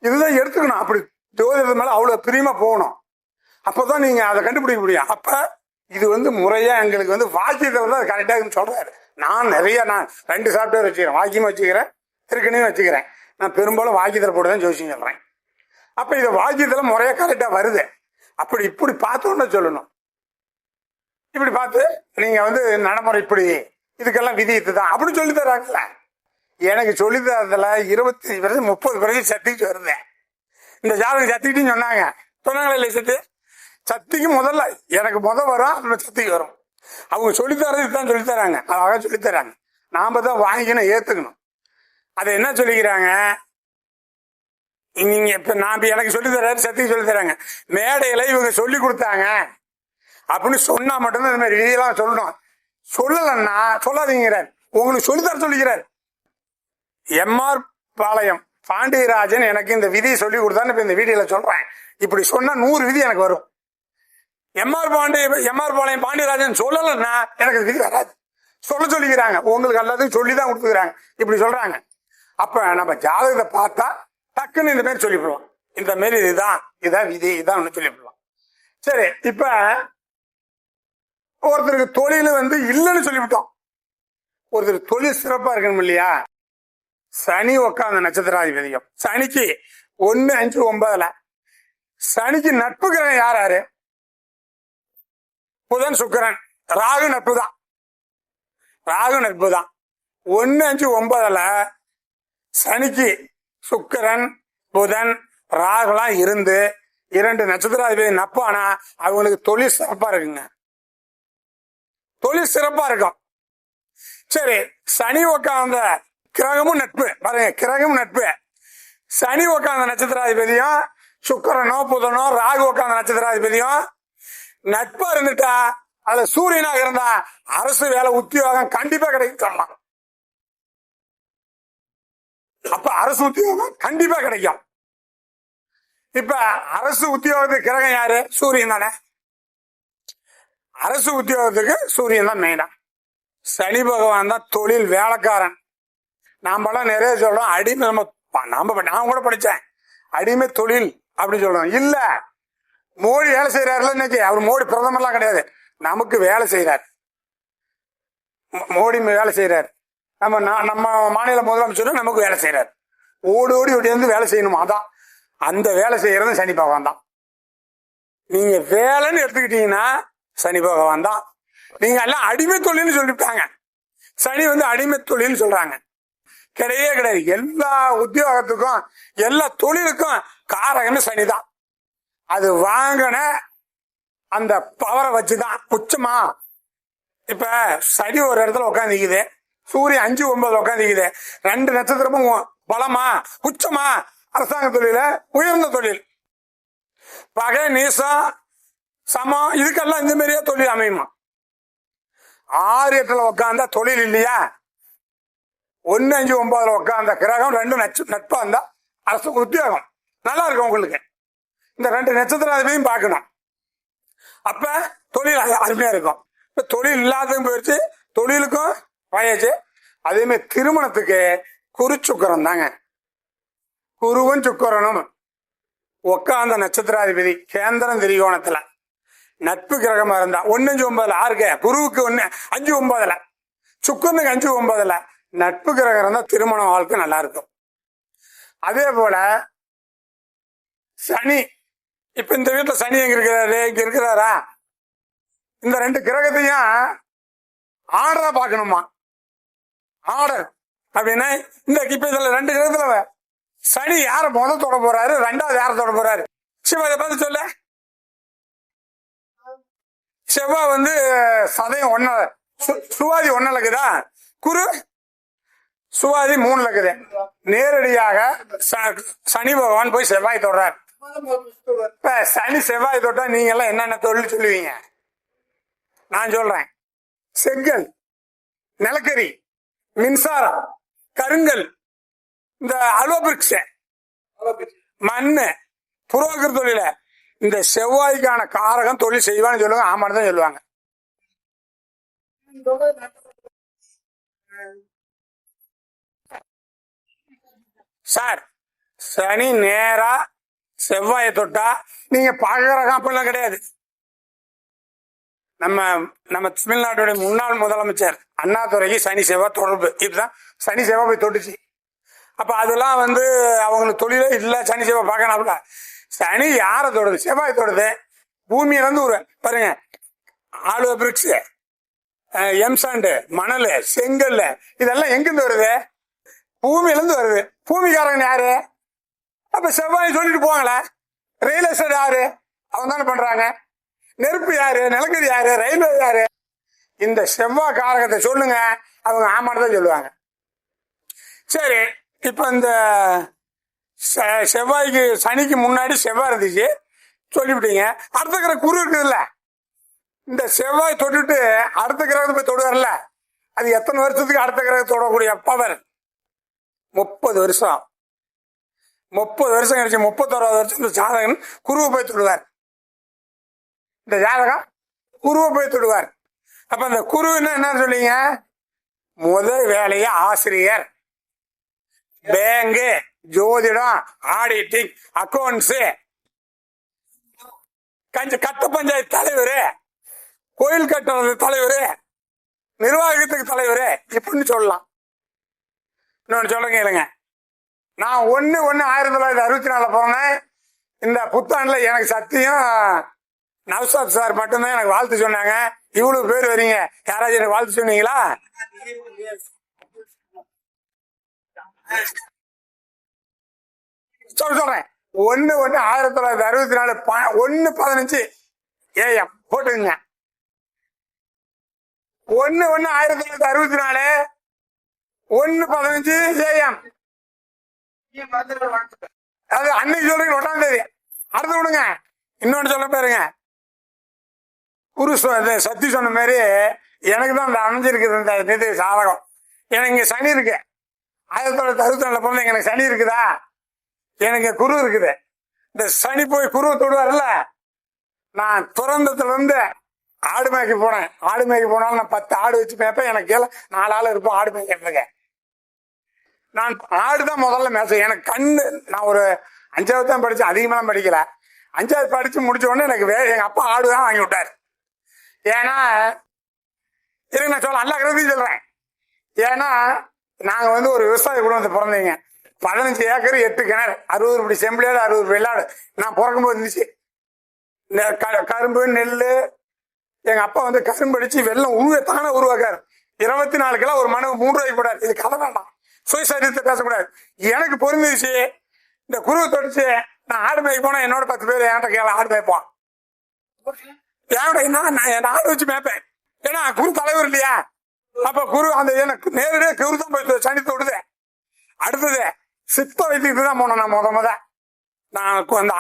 இதுதான் எடுத்துக்கணும். அப்படி ஜோதிடத்து மேல அவ்வளவு பிரியமா போகணும். அப்பதான் நீங்க அதை கண்டுபிடிக்க முடியும். அப்ப இது முறையா எங்களுக்கு வாக்கியத்தில் தான் கரெக்டா சொல்றாரு. நான் 2 சாப்ட்வேர் வச்சுக்கிறேன். வாக்கியம் வச்சுக்கிறேன், திருக்கணியும் வச்சுக்கிறேன். நான் பெரும்பாலும் வாக்கியத்தில் போட்டு தான் ஜோசியம் சொல்றேன். அப்ப இது வாக்கியத்துல முறையா கரெக்டா வருது. அப்படி இப்படி பார்த்தோன்னு சொல்லணும். இப்படி பார்த்து நீங்க நடைமுறை இப்படி இதுக்கெல்லாம் விதி இதுதான் அப்படின்னு சொல்லி தர்றாங்கல்ல. எனக்கு சொல்லி தரதுல 25 வருஷம் 30 வருஷம் சத்திக்கிட்டு வருது. இந்த ஜாதகம் சத்திக்கிட்டுன்னு சொன்னாங்களா இல்லை? சத்திக்கு முதல்ல எனக்கு வரும், சத்திக்கு வரும். அவங்க சொல்லித்தரது இதுதான் சொல்லித்தராங்க, அழகா சொல்லித்தராங்க. நாம தான் வாங்கிக்கணும், ஏத்துக்கணும். அதை என்ன சொல்லிக்கிறாங்க, நீங்க இப்ப நான் எனக்கு சொல்லித்தராரு, சத்திக்கு சொல்லித்தராங்க. மேடையில இவங்க சொல்லி கொடுத்தாங்க அப்படின்னு சொன்னா மட்டும்தான் இந்த மாதிரி விதியெல்லாம் சொல்லணும். சொல்லலன்னா சொல்லாதீங்கிறார். உங்களுக்கு சொல்லித்தர சொல்லிக்கிறார். எம்ஆர் பாளையம் பாண்டியராஜன் எனக்கு இந்த விதியை சொல்லி கொடுத்தான்னு இப்ப இந்த வீடியோல சொல்றேன். இப்படி சொன்னா 100 விதி எனக்கு வரும். எம்ஆர் பாளையம் பாண்டியராஜன் சொல்லலன்னா எனக்கு விதி வராது. சொல்லிக்கிறாங்க. உங்களுக்கு எல்லாத்தையும் சொல்லிதான் கொடுத்துக்கிறாங்க. இப்படி சொல்றாங்க. அப்ப நம்ம ஜாதகத்தை பார்த்தா டக்குன்னு இந்த மாதிரி சொல்லிவிடுவோம். இந்த மாதிரி இதான் விதி, இதான் சொல்லிவிடுவோம். சரி, இப்ப ஒருத்தருக்கு தொழில் இல்லைன்னு சொல்லிவிட்டோம். ஒருத்தருக்கு தொழில் சிறப்பா இருக்கணும் இல்லையா? சனி உட்காந்த நட்சத்திராதிபதியம். சனிக்கு 1, 5, 9 சனிக்கு நட்பு கிரகம் யாரு? புதன், சுக்கிரன், ராகு நட்பு தான். 1, 5, 9 சனிக்கு சுக்கிரன், புதன், ராகுலாம் இருந்து 2 நட்சத்திராதிபதி நட்பானா அவங்களுக்கு தொழில் சிறப்பா இருக்குங்க. தொழில் சிறப்பா இருக்கும். சரி, சனி உட்கார்ந்த கிரகமும் நட்பு பாருங்க, கிரகமும் நட்பு. சனி உட்கார்ந்த நட்சத்திராதிபதியும் சுக்கிரனோ புதனோ ராகு உட்கார்ந்த நட்சத்திராதிபதியும் நட்பா இருந்துட்டா அதுல சூரியனாக இருந்தா அரசு வேலை உத்தியோகம் கண்டிப்பா கிடைக்கும் சொல்லலாம். அப்ப அரசு உத்தியோகம் கண்டிப்பா கிடைக்கும். இப்ப அரசு உத்தியோகத்துக்கு கிரகம் யாரு? சூரியன் தானே. அரசு உத்தியோகத்துக்கு சூரியன் தான் மெயினா. சனி பகவான் தான் தொழில் வேலைக்காரன். நாமெல்லாம் நிறைய சொல்றோம் அடிமை. நான் கூட படிச்சேன் அடிமை தொழில் அப்படின்னு சொல்றோம். இல்ல, மோடி வேலை செய்யறாருல இன்னைக்கு. அவர் மோடி பிரதமர்லாம் கிடையாது, நமக்கு வேலை செய்யறாரு. மோடி வேலை செய்யறாரு. நம்ம மாநில முதலமைச்சரும் நமக்கு வேலை செய்யறாரு. ஓடி வேலை செய்யணுமா? அதான் அந்த வேலை செய்யறது சனி பகவான் தான். நீங்க வேலைன்னு எடுத்துக்கிட்டீங்கன்னா சனி பகவான் தான். நீங்க எல்லாம் அடிமை தொழில்னு சொல்லிவிட்டாங்க. சனி அடிமை தொழில் சொல்றாங்க. கிடையவே கிடையாது. எல்லா உத்தியோகத்துக்கும் எல்லா தொழிலுக்கும் காரகமே சனிதான். அது வாங்கின அந்த பவரை வச்சுதான் உச்சமா. இப்ப சனி ஒரு இடத்துல உட்காந்துக்குது, சூரியன் 5, 9 உட்காந்துக்குது. 2 நட்சத்திரமும் பலமா உச்சமா அரசாங்க தொழில உயர்ந்த தொழில், பகை நீசம் சமம் இதுக்கெல்லாம் இந்த மாதிரியே தொழில் அமையுமா. 6 8 உட்காந்தா தொழில் இல்லையா, 1 5 9 உட்காந்த கிரகம் 2 நட்பா இருந்தா அரசு உத்தியோகம் நல்லா இருக்கும் உங்களுக்கு. இந்த 2 நட்சத்திரம் பார்க்கணும், அப்ப தொழில் அருமையா இருக்கும். இப்ப தொழில் இல்லாததும் போயிடுச்சு, தொழிலுக்கும் வயசு. அதே மாதிரி திருமணத்துக்கு குரு சுக்கரம் தாங்க. குருவும் சுக்கரனும் உட்காந்த நட்சத்திராதிபதி கேந்திரம் திரிகோணத்துல நட்பு கிரகமா இருந்தா 1 5 9 ஆறுக்கு குருவுக்கு 1 5 9 சுக்கரனுக்கு 5 9 நட்பு கிரகம் இருந்தா திருமண வாழ்க்கை நல்லா இருக்கும். அதே போல சனி, இப்ப இந்த வீட்டுல சனி எங்க இருக்கிறாரு, இங்க இருக்கிறாரா, இந்த 2 கிரகத்தையும் ஆர்டரா பார்க்கணுமா. ஆர்டர் அப்படின்னா இந்த இப்ப இதுல 2 கிரகத்துல சனி யார முதல் தொட போறாரு, 2வது யார தொட போறாரு, சிவாயை பார்த்து சொல்ல. செவ்வாய் சதயம் 1 சுவாதி 1 இருக்குதா, குரு சுவாதி 3 இருக்குது. நேரடியாக சனி பகவான் போய் செவ்வாய் தொடுறாரு. இப்ப சனி செவ்வாய் தொட்டா நீங்க எல்லாம் என்னென்ன தொழில் சொல்லுவீங்க? நான் சொல்றேன், செங்கல், நிலக்கரி, மின்சாரம், கருங்கல், இந்த அலோபிரிக்ஸ், மண்ணு, புரோக்கர் தொழில இந்த செவ்வாய்க்கான காரகம் தொழில் செய்வான்னு சொல்லுவாங்க. ஆமான்னு தான் சொல்லுவாங்க. சார் சனி நேரா செவ்வாயை தொட்டா நீங்க பாக்குற அப்படிலாம் கிடையாது. நம்ம தமிழ்நாட்டுடைய முன்னாள் முதலமைச்சர் அண்ணாதுரைக்கு சனி செவ்வாய் தொடர்பு, இதுதான் சனி செவ்வாய் போய் தொட்டுச்சு. அப்ப அதெல்லாம் அவங்களுக்கு தொழிலே இல்ல, சனி செவ்வாய் பார்க்கணும்ல. சனி யார தொடுது, செவ்வாய் தொடுது. பூமியில இருந்து ஒரு பாருங்க, ஆலுவ பிரிக்ஸ், எம்சாண்டு, மணல், செங்கல் இதெல்லாம் எங்கிருந்து வருது, பூமியில இருந்து வருது. பூமிக்காரங்க யாரு, அப்ப செவ்வாய் சொல்லிட்டு போவாங்களே. ரியல் எஸ்டேட் யாரு, அவங்க தானே பண்றாங்க. நெருப்பு யாரு, நிலக்கரி யாரு, ரயில்வே யாரு. இந்த செவ்வாய் காரகத்தை சொல்லுங்க, அவங்க ஆமான்னு தான் சொல்லுவாங்க. சரி, இப்ப இந்த செவ்வாய்க்கு சனிக்கு முன்னாடி செவ்வாய் இருந்துச்சு சொல்லிவிட்டீங்க. அடுத்த கிரகம் குரு இருக்குதுல்ல, இந்த செவ்வாய் தொட்டுட்டு அடுத்த கிரகத்தை போய் தொடுவார்ல, அது எத்தனை வருஷத்துக்கு அடுத்த கிரகத்தை தொடக்கூடிய பவர்? 30 வருஷம். 30 வருஷம் கழிச்சு 31வது வருஷம் இந்த ஜாதகன் குருவை போய் தொடுவார். இந்த ஜாதகம் குருவை போய் தொடுவார். அப்ப இந்த குருன்னா என்ன சொல்றீங்க? முதல் வேலைய ஆசிரியர், பேங்கு, ஜோதிடம், ஆடிட்டிங், அக்கௌண்ட்ஸ், கட்ட பஞ்சாயத்து தலைவர், கோயில் கட்டுறது தலைவர், நிர்வாகத்துக்கு தலைவர், இப்படின்னு சொல்லலாம். இன்னொன்னு சொல்லுங்க இல்லைங்க, நான் 1/1/1964 பிறந்தேன். இந்த புத்தாண்டுல எனக்கு சத்தியம் நவ்சாத் சார் மட்டும்தான் எனக்கு வாழ்த்து சொன்னாங்க. இவ்வளவு பேர் வரீங்க, யாராச்சும் எனக்கு வாழ்த்து சொன்னீங்களா? சொல்றேன், 1/1/1964 1:15 AM போட்டுங்க. 1/1/1964 1:15 AM. அது அன்னைக்கு சொல்றீங்க 1ஆம் தேதி. அடுத்து விடுங்க, இன்னொன்னு சொல்ல பாருங்க. குரு சத்தி சொன்ன மாதிரி எனக்கு தான் அமைஞ்சிருக்குது இந்த நிதி சாதகம். எனக்கு இங்க சனி இருக்கு. 1964 பிறந்த எனக்கு சனி இருக்குதா, எனக்கு குரு இருக்குது. இந்த சனி போய் குருவை தொடுவார்ல. நான் துறந்தத்துல இருந்து ஆடு மேய்க்க போனேன். ஆடு மேய்க்க போனாலும் நான் 10 ஆடு வச்சு மேய்ப்பேன். எனக்கு 4 ஆள் இருப்போம் ஆடு மேய்க்கிறதுக்கு. நான் ஆடுதான் முதல்ல மேய்ச்சேன். எனக்கு கண்ணு, நான் ஒரு 5வது தான் படிச்சேன், அதிகமாக படிக்கல. 5வது படிச்சு முடிச்ச உடனே எனக்கு எங்க அப்பா ஆடு தான் வாங்கி விட்டாரு. ஏன்னா இருங்க நான் சொல்ல எல்லா கிரகத்தையும் சொல்றேன். ஏன்னா நாங்க ஒரு விவசாய குடும்பத்தை பிறந்தீங்க. 15 ஏக்கர் 8 கிணறு, 60 படி செம்பிளியாடு, 60 வெள்ளாடு. நான் பிறக்கும்போது இருந்துச்சு. இந்த கரும்பு, நெல். எங்க அப்பா கரும்பு அடிச்சு வெள்ளம் தானே உருவாக்காரு. 24 கிலோ ஒரு மனு 3 ரூபாய்க்கு போடாரு. இது கதை வேண்டாம், சுயசரித்தை பேசக்கூடாது. எனக்கு பொருந்துச்சு. இந்த குருவை தொடிச்சு நான் ஆடு மேய்க்க போனா என்னோட 10 பேர் என்கிட்ட கேள ஆடு மேய்ப்பான். நான் ஆடு வச்சு மேய்ப்பேன். ஏன்னா குரு தலைவர் இல்லையா. அப்ப குரு அந்த எனக்கு நேரடியாக குரு தான் போய் சனி தொடுது. அடுத்தது சித்த வைத்தியத்துக்கு தான் போனேன் நான் முத நான் அந்த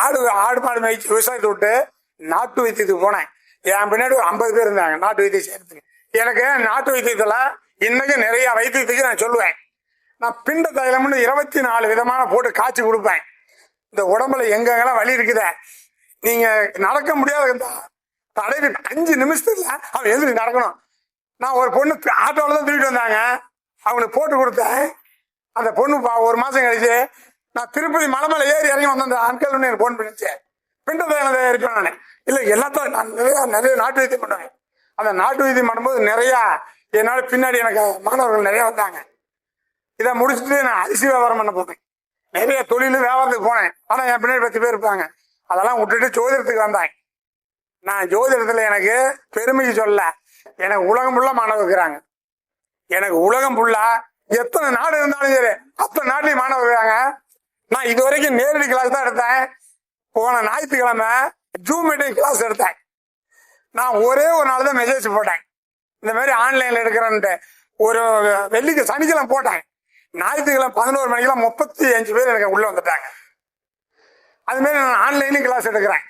ஆடு மாடு மேய்ச்சி விவசாயத்தை விட்டு நாட்டு வைத்தியத்துக்கு போனேன். என் பின்னாடி ஒரு 50 பேர் இருந்தாங்க நாட்டு வைத்தியம் செய்யறதுக்கு. எனக்கு நாட்டு வைத்தியத்துல இன்னைக்கு நிறைய வைத்தியத்துக்கு நான் சொல்லுவேன். நான் பிண்ட தைலம்னு 24 விதமான போட்டு காய்ச்சி கொடுப்பேன். இந்த உடம்புல எங்கெங்கெல்லாம் வலி இருக்குத, நீங்க நடக்க முடியாத தடவி 5 நிமிஷத்துல அவன் எதிரி நடக்கணும். நான் ஒரு பொண்ணு ஆட்டோல தான் தூக்கிட்டு வந்தாங்க, அவங்களுக்கு போட்டு கொடுத்தேன். அந்த பொண்ணு 1 மாசம் கழிச்சு நான் திருப்பதி மலை மேல ஏறி இறங்கி வந்த அந்த ஆட்கள் எனக்கு போன் பண்ணிச்சு. பிண்ட தைலம் இருப்பேன் நான். இல்ல எல்லாத்தையும் நான் நிறைய நாட்டு வைத்தியம் பண்ணுவேன். அந்த நாட்டு வைத்தியம் பண்ணும்போது நிறைய என்னால பின்னாடி எனக்கு மாணவர்கள் நிறைய வந்தாங்க. இதை முடிச்சுட்டு நான் அரிசி வியாபாரம் பண்ண போனேன். நிறைய தொழில் வியாபாரத்துக்கு போனேன். ஆனா என் பின்னாடி 10 பேர் இருப்பாங்க. அதெல்லாம் விட்டுட்டு ஜோதிடத்துக்கு வந்தேன். நான் ஜோதிடத்துல எனக்கு பெருமைக்கு சொல்ல, எனக்கு உலகம் ஃபுல்லா மாணவர் இருக்கிறாங்க. எனக்கு உலகம் ஃபுல்லா எத்தனை நாடு இருந்தாலும் சரி அத்தனை நாட்டிலையும் மாணவர் இருக்காங்க. நான் இது வரைக்கும் நேரடி கிளாஸ் தான் எடுத்தேன். போன ஞாயிற்றுக்கிழமை ஜூம் மீட்டிங் கிளாஸ் எடுத்தேன். நான் ஒரே ஒரு நாள் தான் மெசேஜ் போட்டேன், இந்த மாதிரி ஆன்லைன்ல எடுக்கிறேன்ட்டு. ஒரு வெள்ளிக்கு சனிக்கிழமை போட்டேன். ஞாயிற்றுக்கிழமை 11 மணிக்கெல்லாம் 35 பேர் எனக்கு உள்ள வந்துட்டாங்க. அது மாதிரி நான் ஆன்லைன்லயும் கிளாஸ் எடுக்கிறேன்.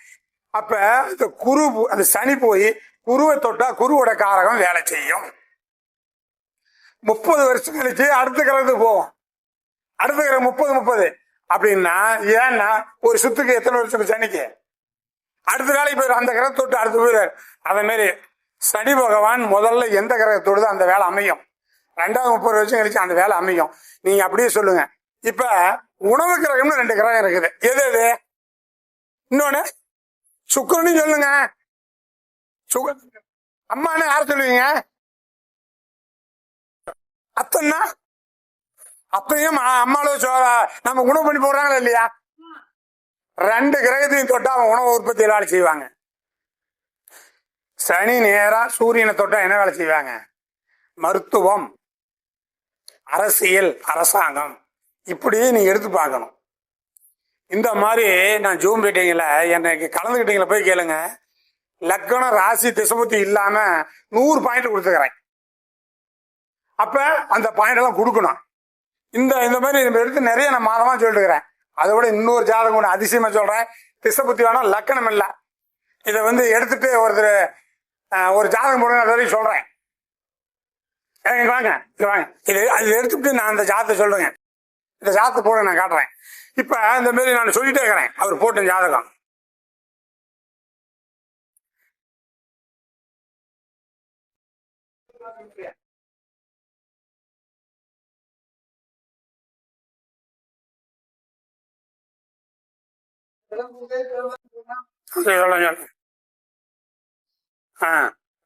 அப்ப இந்த குரு அந்த சனி போய் குருவை தொட்டா குருவோட காரகம் வேலை செய்யும். 30 வருஷம் கழிச்சு அடுத்த கிரகத்துக்கு போவோம். அடுத்த கிரகம் 30 அப்படின்னா, ஏன்னா ஒரு சுத்துக்கு எத்தனை வருஷத்துக்கு சனிக்கு அடுத்த வேலைக்கு போயிடும். அந்த கிரகத்தை தொட்டு அடுத்து போயிடுவார். அதே மாதிரி சனி பகவான் முதல்ல எந்த கிரகத்தோடு அந்த வேலை அமையும், 2வது 30 வருஷம் கழிச்சு அந்த வேலை அமையும். நீங்க அப்படியே சொல்லுங்க. இப்ப உணவு கிரகம்னு 2 கிரகம் இருக்குது. எது எது? இன்னொன்னு சுக்கிரன்னு சொல்லுங்க. அம்மான்னு யார சொல்லுவீங்க? அத்தன்னா அப்பயும் அம்மாளோ நம்ம உணவு பண்ணி போடுறாங்களா இல்லையா? 2 கிரகத்தையும் தொட்டா அவன் உணவு உற்பத்தியில் வேலை செய்வாங்க. சனி நேரா சூரியனை தொட்டா என்ன வேலை செய்வாங்க? மருத்துவம், அரசியல், அரசாங்கம், இப்படியே நீங்க எடுத்து பார்க்கணும். இந்த மாதிரி நான் ஜூம் மீட்டிங்ல எனக்கு கலந்துக்கிட்டீங்களா போய் கேளுங்க. லக்கணம் ராசி திசைபுத்தி இல்லாம 100 பாயிண்ட் கொடுத்துக்கிறேன். அப்ப அந்த பாயிண்ட் எல்லாம் கொடுக்கணும். இந்த மாதிரி எடுத்து நிறைய நான் மாதமா சொல்லிட்டுக்கிறேன். அதை விட இன்னொரு ஜாதகம் ஒன்று அதிசயமா சொல்றேன். திசைபுத்தி வேணா லக்கணம் இல்லை. இதை எடுத்துட்டு ஒரு ஜாதகம் போடுங்க, அது வரைக்கும் சொல்றேன். வாங்க இது வாங்க, இது எடுத்துட்டு நான் அந்த ஜாதகத்தை சொல்றேங்க. இந்த ஜாதகத்தை போட நான் காட்டுறேன். இப்ப இந்த மாதிரி நான் சொல்லிட்டே இருக்கிறேன். அவர் போட்ட ஜாதகம்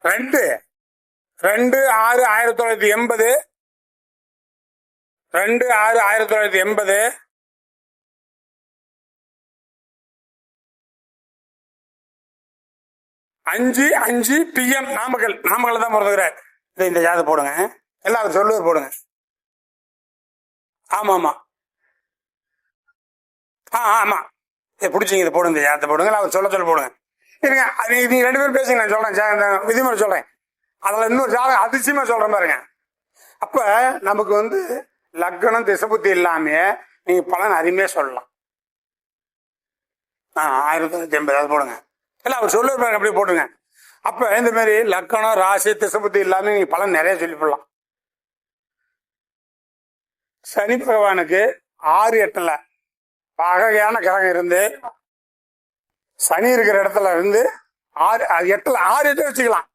ரெண்டு 2/6/1980 2/6/1980 5 PM நாமக்கல் தான் பிறந்துக்கிறார். இந்த ஜாதகம் போடுங்க, எல்லாரும் சொல்லுவார் போடுங்க. ஆமா ஆமா பிடிச்சிங்க. இதை போடுங்க, இந்த ஜாதகத்தை போடுங்க, அவர் சொல்ல போடுங்க. இருங்க, நீங்க 2 பேரும் பேசுங்க, நான் சொல்றேன். விதிமுறை சொல்றேன். அதுல இன்னொரு ஜாதகம் அதிசயமா சொல்றேன் பாருங்க. அப்ப நமக்கு லக்னம் திசைபுத்தி இல்லாம நீங்க பலன் அருமையா சொல்லலாம். 1980 போடுங்க, இல்ல அவர் சொல்லுவார் பாருங்க, அப்படியே போடுங்க. அப்ப இந்த மாதிரி லக்கணம் ராசி திசைபுத்தி இல்லாம நீங்க பலன் நிறைய சொல்லி போடலாம். சனி பகவானுக்கு 6-8ல வகையான கிரகம் இருந்து, சனி இருக்கிற இடத்துல இருந்து 6-8 வச்சுக்கலாம்.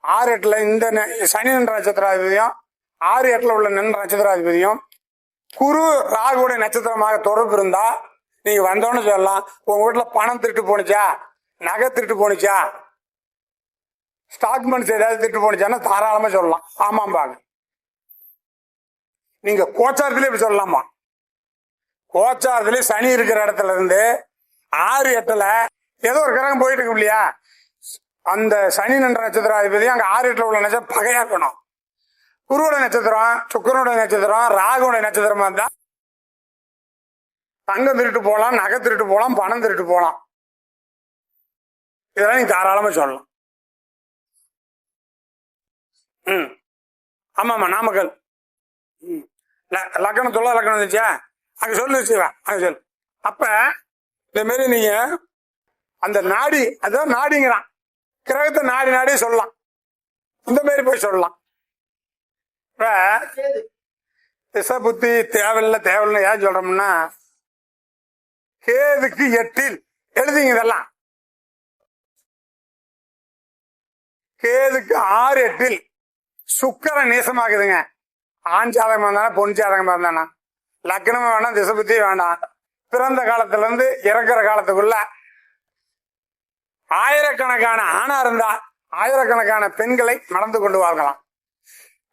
6-8 இந்த சனி நின்ற நட்சத்திராதிபதியும் 6-8 உள்ள நின்ற நட்சத்திராதிபதியும் குரு ராகுடைய நட்சத்திரமாக தொடர்பு இருந்தா நீங்க வந்தோன்னு சொல்லலாம். உங்க வீட்டுல பணம் திருட்டு போனுச்சா, நகை திருட்டு போனுச்சா, ஸ்டாக் மன்ஸ் ஏதாவது திருட்டு போனுச்சான்னா தாராளமா சொல்லலாம். ஆமாம்பாங்க. நீங்க கோச்சாரத்திலே இப்படி சொல்லலாமா? கோச்சாரத்திலே சனி இருக்கிற இடத்துல இருந்து 6-8 ஏதோ ஒரு கிரகம் போயிட்டு இருக்கு இல்லையா, அந்த சனி நின்ற நட்சத்திராதிபதி அங்க 6-8 உள்ள நட்சத்திரம் பகையா இருக்கணும். குருவோட நட்சத்திரம், சுக்கரனுடைய நட்சத்திரம், ராகுடைய நட்சத்திரமா இருந்தா தங்கம் திருட்டு போகலாம், நகை திருட்டு போகலாம், பணம் திருட்டு போகலாம். இதெல்லாம் நீங்க தாராளமா சொல்லலாம். ஆமாமா நாமக்கல். லக்கணம் 9 லக்கணம் இருந்துச்சா, அங்க சொல்லு சிவா, அங்க சொல்லு. அப்ப இந்த மாதிரி நீங்க அந்த நாடி, அதான் நாடிங்கிறான், கிரகத்தை நாடி நாடி சொல்லலாம், இந்த மாதிரி போய் சொல்லலாம். இப்ப திசை புத்தி தேவையில்லை ஏன் சொல்றோம்னா, கேதுக்கு 8 எழுதிங்க இதெல்லாம். கேதுக்கு 6, 8 சுக்கிரன் நேசமாக்குதுங்க. ஆண் ஜாதகமா இருந்தாலும் பொன் ஜாதகமா இருந்தானா, லக்னமா வேண்டாம், திசை புத்தி வேண்டாம், பிறந்த காலத்துல இருந்து இறக்குற காலத்துக்குள்ள ஆயிரக்கணக்கான ஆணா இருந்தா ஆயிரக்கணக்கான பெண்களை மணந்து கொண்டு வாழ்க்கலாம்,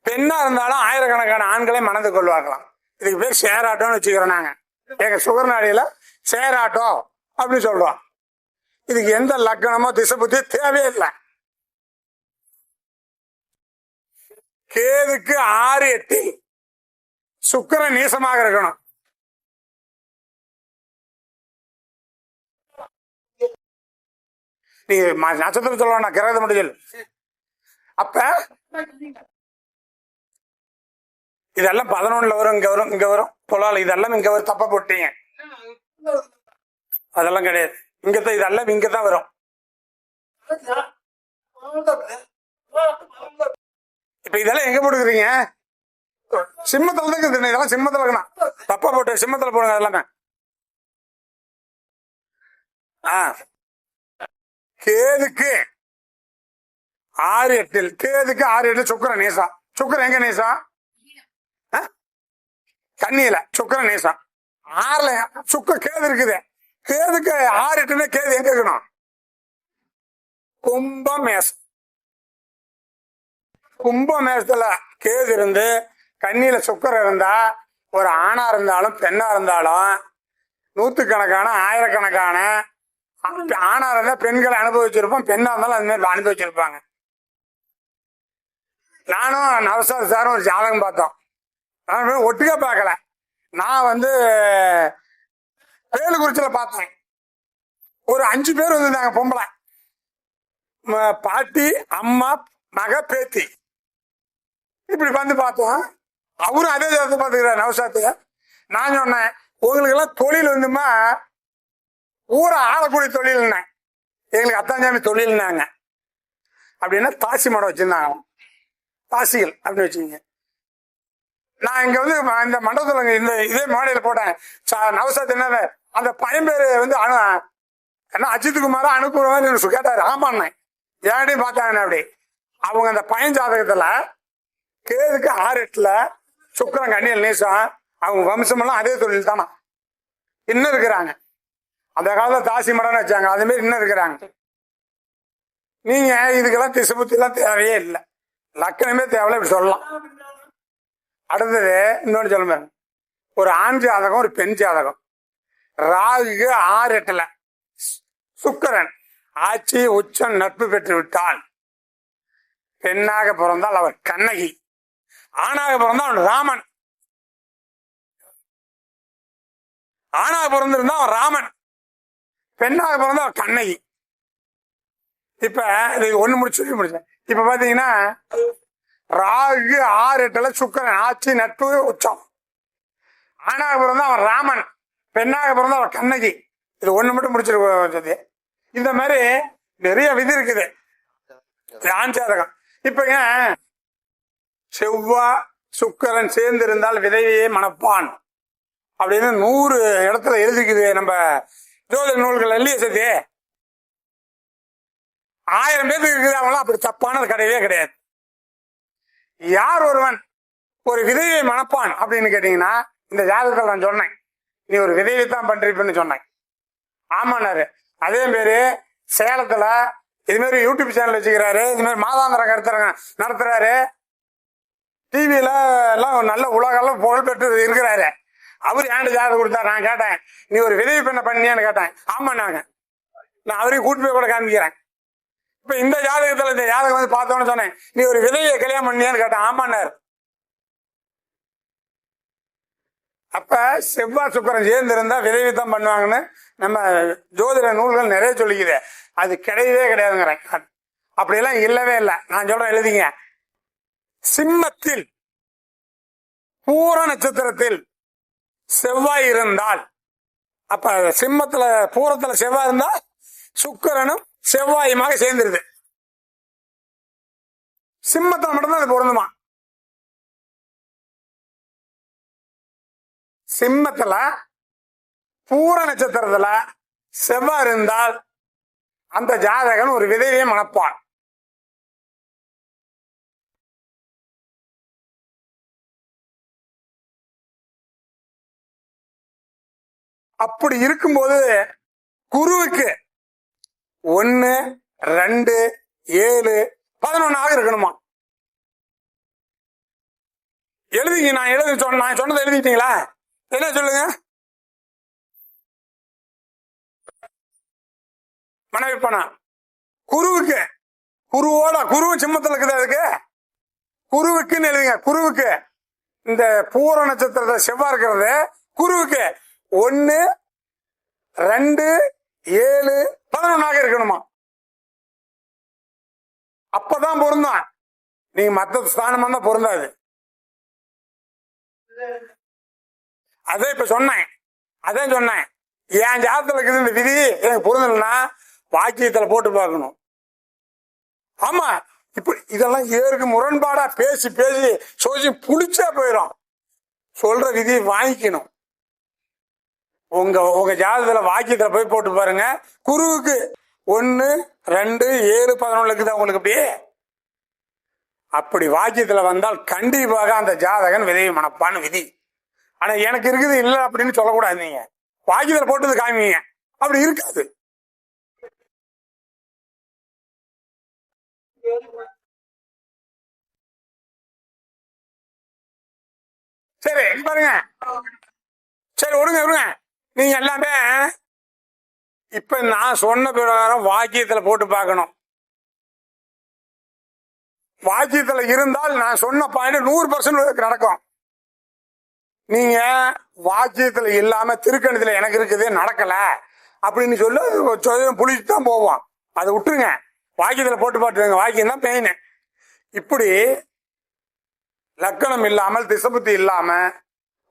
பெண்ணா இருந்தாலும் ஆயிரக்கணக்கான ஆண்களை மணந்து கொள்வார்களாம். இதுக்கு பேர் சேராட்டோன்னு வச்சுக்கிறோம் நாங்க. எங்க சுகர் நாடியில சேராட்டோ அப்படின்னு சொல்றோம். இதுக்கு எந்த லக்கணமோ திசை புத்தி தேவையே இல்லை. கேதுக்கு 6, 8 சுக்கிரன் நீசமாக இருக்கணும். நீ நட்சத்திரம் சொல்லலாம், கிரகத்தை மட்டும் சொல்லு. அப்ப இதெல்லாம் 11 வரும், இங்க வரும், இங்க வரும் போலாம். இதெல்லாம் இங்க வரும், தப்பா போட்டீங்க. அதெல்லாம் கிடையாது. இங்கதான் இதெல்லாம் இங்கதான் வரும். இப்ப இதெல்லாம் எங்க போட்டுக்கிறீங்க? சிம்மத்துல தான் இருக்குது. இதெல்லாம் சிம்மத்துல இருக்கணும், தப்பா போட்டு சிம்மத்துல போடுங்க எல்லாமே. கேதுக்கு 6, 8 கேதுக்கு 6, 8 சுக்கிரன் நேசா. சுக்கிரன் எங்க நேசா? கன்னியில சுக்கிரன் நேசா. 6ல கேது இருக்குது. கேதுக்கு 6, 8 கேது எங்க இருக்கணும்? கும்பமேசம். கும்பமேசத்துல கேது இருந்து கன்னியில சுக்கிரன் இருந்தா, ஒரு ஆணா இருந்தாலும் பெண்ணா இருந்தாலும் நூத்துக்கணக்கான ஆயிரக்கணக்கான ஆணா இருந்தா பெண்களை அனுபவிச்சிருப்போம், பெண்ணா இருந்தாலும் அது மாதிரி அனுபவிச்சிருப்பாங்க. நானும் நவசார சாரும் ஒரு ஜாதகம் பார்த்தோம். ஒட்டுக்கா பார்க்கல. நான் வேலுக்குறிச்சியில பார்த்தேன். ஒரு 5 பேர் வந்திருந்தாங்க, பொம்பளை, பாட்டி, அம்மா, மக, பேத்தி. இப்படி வந்து பார்த்தோம். அவரும் அதே ஜாதகத்தை பார்த்துக்கிறார் நவசாத்துக்கு. நான் சொன்னேன், உங்களுக்கு எல்லாம் தொழில் வந்துமா ஊரை ஆளக்கூடிய தொழில்னா, எங்களுக்கு அத்தாஞ்சாமி தொழில்னாங்க. அப்படின்னா தாசி மடம் வச்சிருந்தாங்க, தாசிகள் அப்படின்னு வச்சுங்க. நான் இங்க இந்த மண்டபத்துல இதே மாடியில போட்டேன். நவசாத் என்ன அந்த பையன் பேரு என்ன அஜித் குமாரா அனுப்புற கேட்டாரு. ஆமாண்ணே, ஏன்டையும் பார்த்தாங்கண்ணே. அப்படி அவங்க அந்த பையன் ஜாதகத்துல கேதுக்கு 6, 8 சுக்கிரன் கன்னியில் நேசம். அவங்க வம்சமெல்லாம் அதே தொழில் தானா இன்னும் இருக்கிறாங்க. அந்த காலத்துல தாசி மடம்னு வச்சாங்க, அதே மாதிரி இன்னும் இருக்கிறாங்க. நீங்க இதுக்கெல்லாம் திசை புத்தி எல்லாம் தேவையே இல்லை, லக்கணமே தேவையில்ல, இப்படி சொல்லலாம். அடுத்தது இன்னொன்னு சொல்ல பாருங்க. ஒரு ஆண் ஜாதகம், ஒரு பெண் ஜாதகம். ராகுக்கு 6, 8 சுக்கிரன் ஆட்சி உச்சம் நட்பு பெற்று விட்டால், பெண்ணாக பிறந்தால் அவர் கண்ணகி, ஆணாக பிறந்தால் அவன் ராமன். ஆணாக பிறந்திருந்தா அவன் ராமன், பெண்ணாக பிறந்தா அவன் கண்ணகி. இப்ப இது ஒண்ணு முடிச்சேன். இப்ப பாத்தீங்கன்னா ராகு 6, 8 சுக்கிரன் ஆட்சி நட்பு உச்சம். ஆணாக பிறந்தா அவன் ராமன், பெண்ணாக பிறந்தா அவன் கண்ணகி. இது ஒண்ணு மட்டும் முடிச்சிருக்கு. இந்த மாதிரி நிறைய விதி இருக்குது ஆண் ஜாதகம். இப்ப செவ்வா சுக்கிரன் சேர்ந்து இருந்தால் விதைவையே மணப்பான் அப்படின்னு 100 இடத்துல எழுதிக்குது நம்ம ஜோதிட நூல்கள். இல்லையே சத்தி 1000 பேருக்கு இருக்குது. அவங்களாம் அப்படி தப்பானது கிடையவே கிடையாது. யார் ஒருவன் ஒரு விதையை மணப்பான் அப்படின்னு கேட்டீங்கன்னா, இந்த ஜாதகத்தில் நான் சொன்னேன், நீ ஒரு விதையை தான் பண்றீப்பன்னு சொன்னேன். ஆமாண்ணாரு. அதே மாதிரி சேலத்துல இது மாதிரி யூடியூப் சேனல் வச்சுக்கிறாரு, இது மாதிரி மாதாந்திர கருத்தரங்க நடத்துறாரு, டிவியில எல்லாம் நல்ல உலகெல்லாம் புகழ் பெற்று இருக்கிறாரு. அவரு ஏன்டு ஜாதகம் கொடுத்தாரு. நான் கேட்டேன், நீ ஒரு விதவி பெண்ணை பண்ணியான்னு கேட்டேன். ஆமா, நான் அவரையும் கூட்டு போய் கூட காமிக்கிறேன். இப்ப இந்த ஜாதகத்துல இந்த ஜாதகம் பார்த்தோன்னு சொன்னேன், நீ ஒரு விதையை கல்யாணம் பண்ணியான்னு கேட்டேன். ஆமாண்ணார். அப்ப செவ்வாய் சுக்கிரன் சேர்ந்து இருந்தா விதவி தான் பண்ணுவாங்கன்னு நம்ம ஜோதிட நூல்கள் நிறைய சொல்லிக்குது. அது கிடையவே கிடையாதுங்கிறேன். அப்படியெல்லாம் இல்லவே இல்லை. நான் சொல்றேன், எழுதிங்க. சிம்மத்தில் பூர நட்சத்திரத்தில் செவ்வாய் இருந்தால், அப்ப சிம்மத்துல பூரத்துல செவ்வாய் இருந்தா சுக்கிரனும் செவ்வாயுமாக சேர்ந்துருது. சிம்மத்துல மட்டும்தான் அது பொருந்துமா. சிம்மத்துல பூர நட்சத்திரத்துல செவ்வாய் இருந்தால் அந்த ஜாதகன் ஒரு விதையை மணப்பான். அப்படி இருக்கும்போது குருவுக்கு 1, 2, 7, 11 இருக்கணுமா. எழுதிங்க. நான் சொன்னதை எழுதிட்டீங்களா? என்ன சொல்லுங்க. மனைவி பணம் குருவுக்கு, குருவும் சிம்மத்துல இருக்குது. அதுக்கு குருவுக்குன்னு எழுதுங்க. குருவுக்கு இந்த பூர நட்சத்திரத்தை செவ்வாய் இருக்கிறது குருவுக்கு 1, 2, 7, 11 இருக்கணுமா. அப்பதான் பொருந்தும். நீங்க மத்த ஸ்தானமா தான் பொருந்தாது. அதான் இப்ப சொன்னேன். என் ஜாதகத்துல இருக்குது இந்த விதி எனக்கு பொருந்தலைன்னா வாக்கியத்துல போட்டு பார்க்கணும். ஆமா, இப்ப இதெல்லாம் ஏற்கு முரண்பாடா பேசி சோசி புளிச்சா போயிடும். சொல்ற விதியை வாங்கிக்கணும். உங்க ஜாதகத்துல வாக்கியத்துல போய் போட்டு பாருங்க. குருவுக்கு 1, 2, 7, 11 இருக்குதா உங்களுக்கு? அப்படியே அப்படி வாக்கியத்துல வந்தால் கண்டிப்பாக அந்த ஜாதகன் விதையை மணப்பான்னு விதி. ஆனா எனக்கு இருக்குது இல்ல அப்படின்னு சொல்லக்கூடாது. நீங்க வாக்கியத்துல போட்டது காமிங்க. அப்படி இருக்காது. சரி பாருங்க. சரி விடுங்க. நீங்க எல்லாமே இப்ப நான் சொன்ன பிரகாரம் வாக்கியத்துல போட்டு பார்க்கணும். வாக்கியத்துல இருந்தால் நான் சொன்ன பாயிண்ட் 100% நடக்கும். நீங்க வாக்கியத்துல இல்லாம திருக்கணித்துல எனக்கு இருக்குது நடக்கல அப்படின்னு சொல்லி புளிச்சுதான் போவோம். அதை விட்டுருங்க. வாக்கியத்துல போட்டு பாட்டுருங்க. வாக்கியம் தான் பெயின். இப்படி லக்கணம் இல்லாமல் திசபுத்தி இல்லாம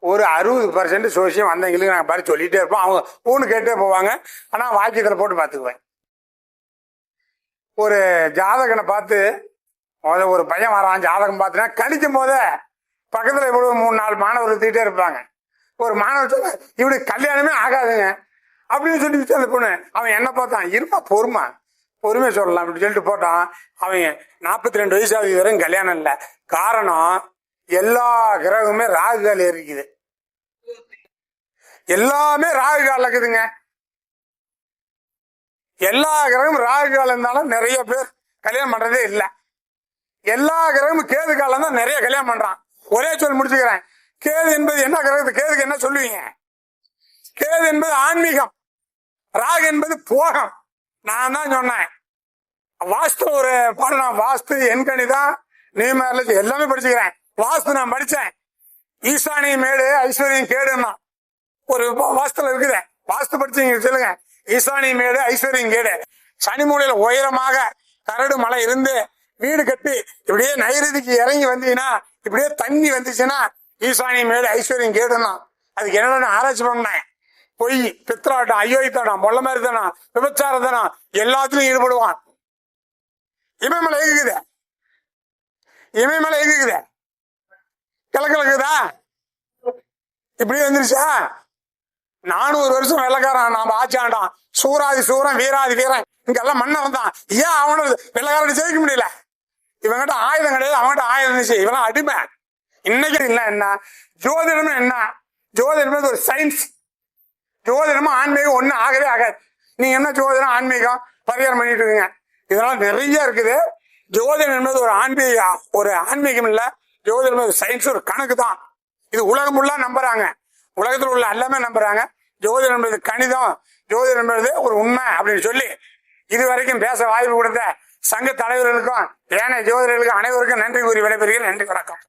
ஒரு 60% சோசியம் வந்தவங்களுக்கு நாங்கள் பாரு சொல்லிட்டே இருப்போம். அவங்க ஊன்னு கேட்டே போவாங்க. ஆனா வாக்கியத்துல போட்டு பார்த்துக்குவேன். ஒரு ஜாதகனை பார்த்து ஒரு பையன் வரான். ஜாதகம் பார்த்தீங்கன்னா கணிக்கும் போதே பக்கத்துல இவ்வளவு 3-4 மாணவர்கள் தீட்டே இருப்பாங்க. ஒரு மாணவர் சொல்ல இவனுக்கு கல்யாணமே ஆகாதுங்க அப்படின்னு சொல்லிட்டு அந்த பொண்ணு அவன் என்ன பார்த்தான், இருப்பா பொறுமையா சொல்லலாம் அப்படின்னு சொல்லிட்டு போட்டான். அவன் 42 வயசாவது வரைக்கும் கல்யாணம் இல்லை. காரணம் எல்லா கிரகமுமே ராகுகால் இருக்குது. எல்லாமே ராகுகால் இருக்குதுங்க. எல்லா கிரகமும் ராகுகால் இருந்தாலும் நிறைய பேர் கல்யாணம் பண்றதே இல்லை. எல்லா கிரகமும் கேது காலம் தான் நிறைய கல்யாணம் பண்றான். ஒரே சொல்லி முடிச்சுக்கிறேன். கேது என்பது என்ன கிரகத்து? கேதுக்கு என்ன சொல்லுவீங்க? கேது என்பது ஆன்மீகம், ராகு என்பது போகம். நான் தான் சொன்னேன். வாஸ்து ஒரு பாடம், வாஸ்து எண்கணிதம் நியூமராலஜி எல்லாமே படிச்சுக்கிறேன். வாஸ்து நான் படிச்சேன். ஈசானியம் மேடு ஐஸ்வர்யம் கேடுன்னா ஒரு வாஸ்துல இருக்குது. வாஸ்து படிச்சீங்க சொல்லுங்க. ஈசானியம் மேடு ஐஸ்வர்யம் கேடு. சனி மூலையில உயரமாக கரடு மலை இருந்து வீடு கட்டி இப்படியே நைருதிக்கு இறங்கி வந்தீங்கன்னா இப்படியே தண்ணி வந்துச்சுன்னா ஈசானியம் மேடு ஐஸ்வர்யம் கேடுன்னா அதுக்கு என்னென்ன ஆராய்ச்சி பண்ணேன். பொய், பித்ராட்டம், அயோக்கியத்தனம், மொள்ள மாதிரி தானம், விபச்சாரத்தனம் எல்லாத்திலும் ஈடுபடுவான். இமயமலை எங்குக்குது கிழக்குதா இப்படி வந்துருச்சா. 400 வருஷம் வெள்ளக்காரன் நாம ஆச்சாண்டான். சூராதி சூரன் வீராதி வீரன் இங்கெல்லாம் மண்ணை வந்தான். ஏன் அவனோட வெள்ளக்காரன் ஜெயிக்க முடியல? இவங்கிட்ட ஆயுதம் கிடையாது, அவன்கிட்ட ஆயுதம் இருந்துச்சு. இவெல்லாம் அடிமை. இன்னைக்கு இல்லை. என்ன ஜோதிடம்? என்ன ஜோதிடம்? ஒரு சயின்ஸ். ஜோதிடமும் ஆன்மீகம் ஒண்ணு ஆகவே ஆகாது. நீங்க என்ன ஜோதிடம் ஆன்மீகம் பரிகாரம் பண்ணிட்டு இருக்கீங்க? இதெல்லாம் நிறைய இருக்குது. ஜோதிடம் என்பது ஒரு ஆன்மீகம் இல்ல. ஜோதிடம் ஒரு சயின்ஸ், ஒரு கணக்கு தான். இது உலகம் ஃபுல்லா நம்புறாங்க. உலகத்தில் உள்ள எல்லாமே நம்புறாங்க. ஜோதிடம் என்பது கணிதம், ஜோதிடம் என்பது ஒரு உண்மை அப்படின்னு சொல்லி இதுவரைக்கும் பேச வாய்ப்பு கொடுத்த சங்க தலைவர்களுக்கும் ஏனைய ஜோதிடர்களுக்கும் அனைவருக்கும் நன்றி கூறி விடைபெறுகிறேன். நன்றி, வணக்கம்.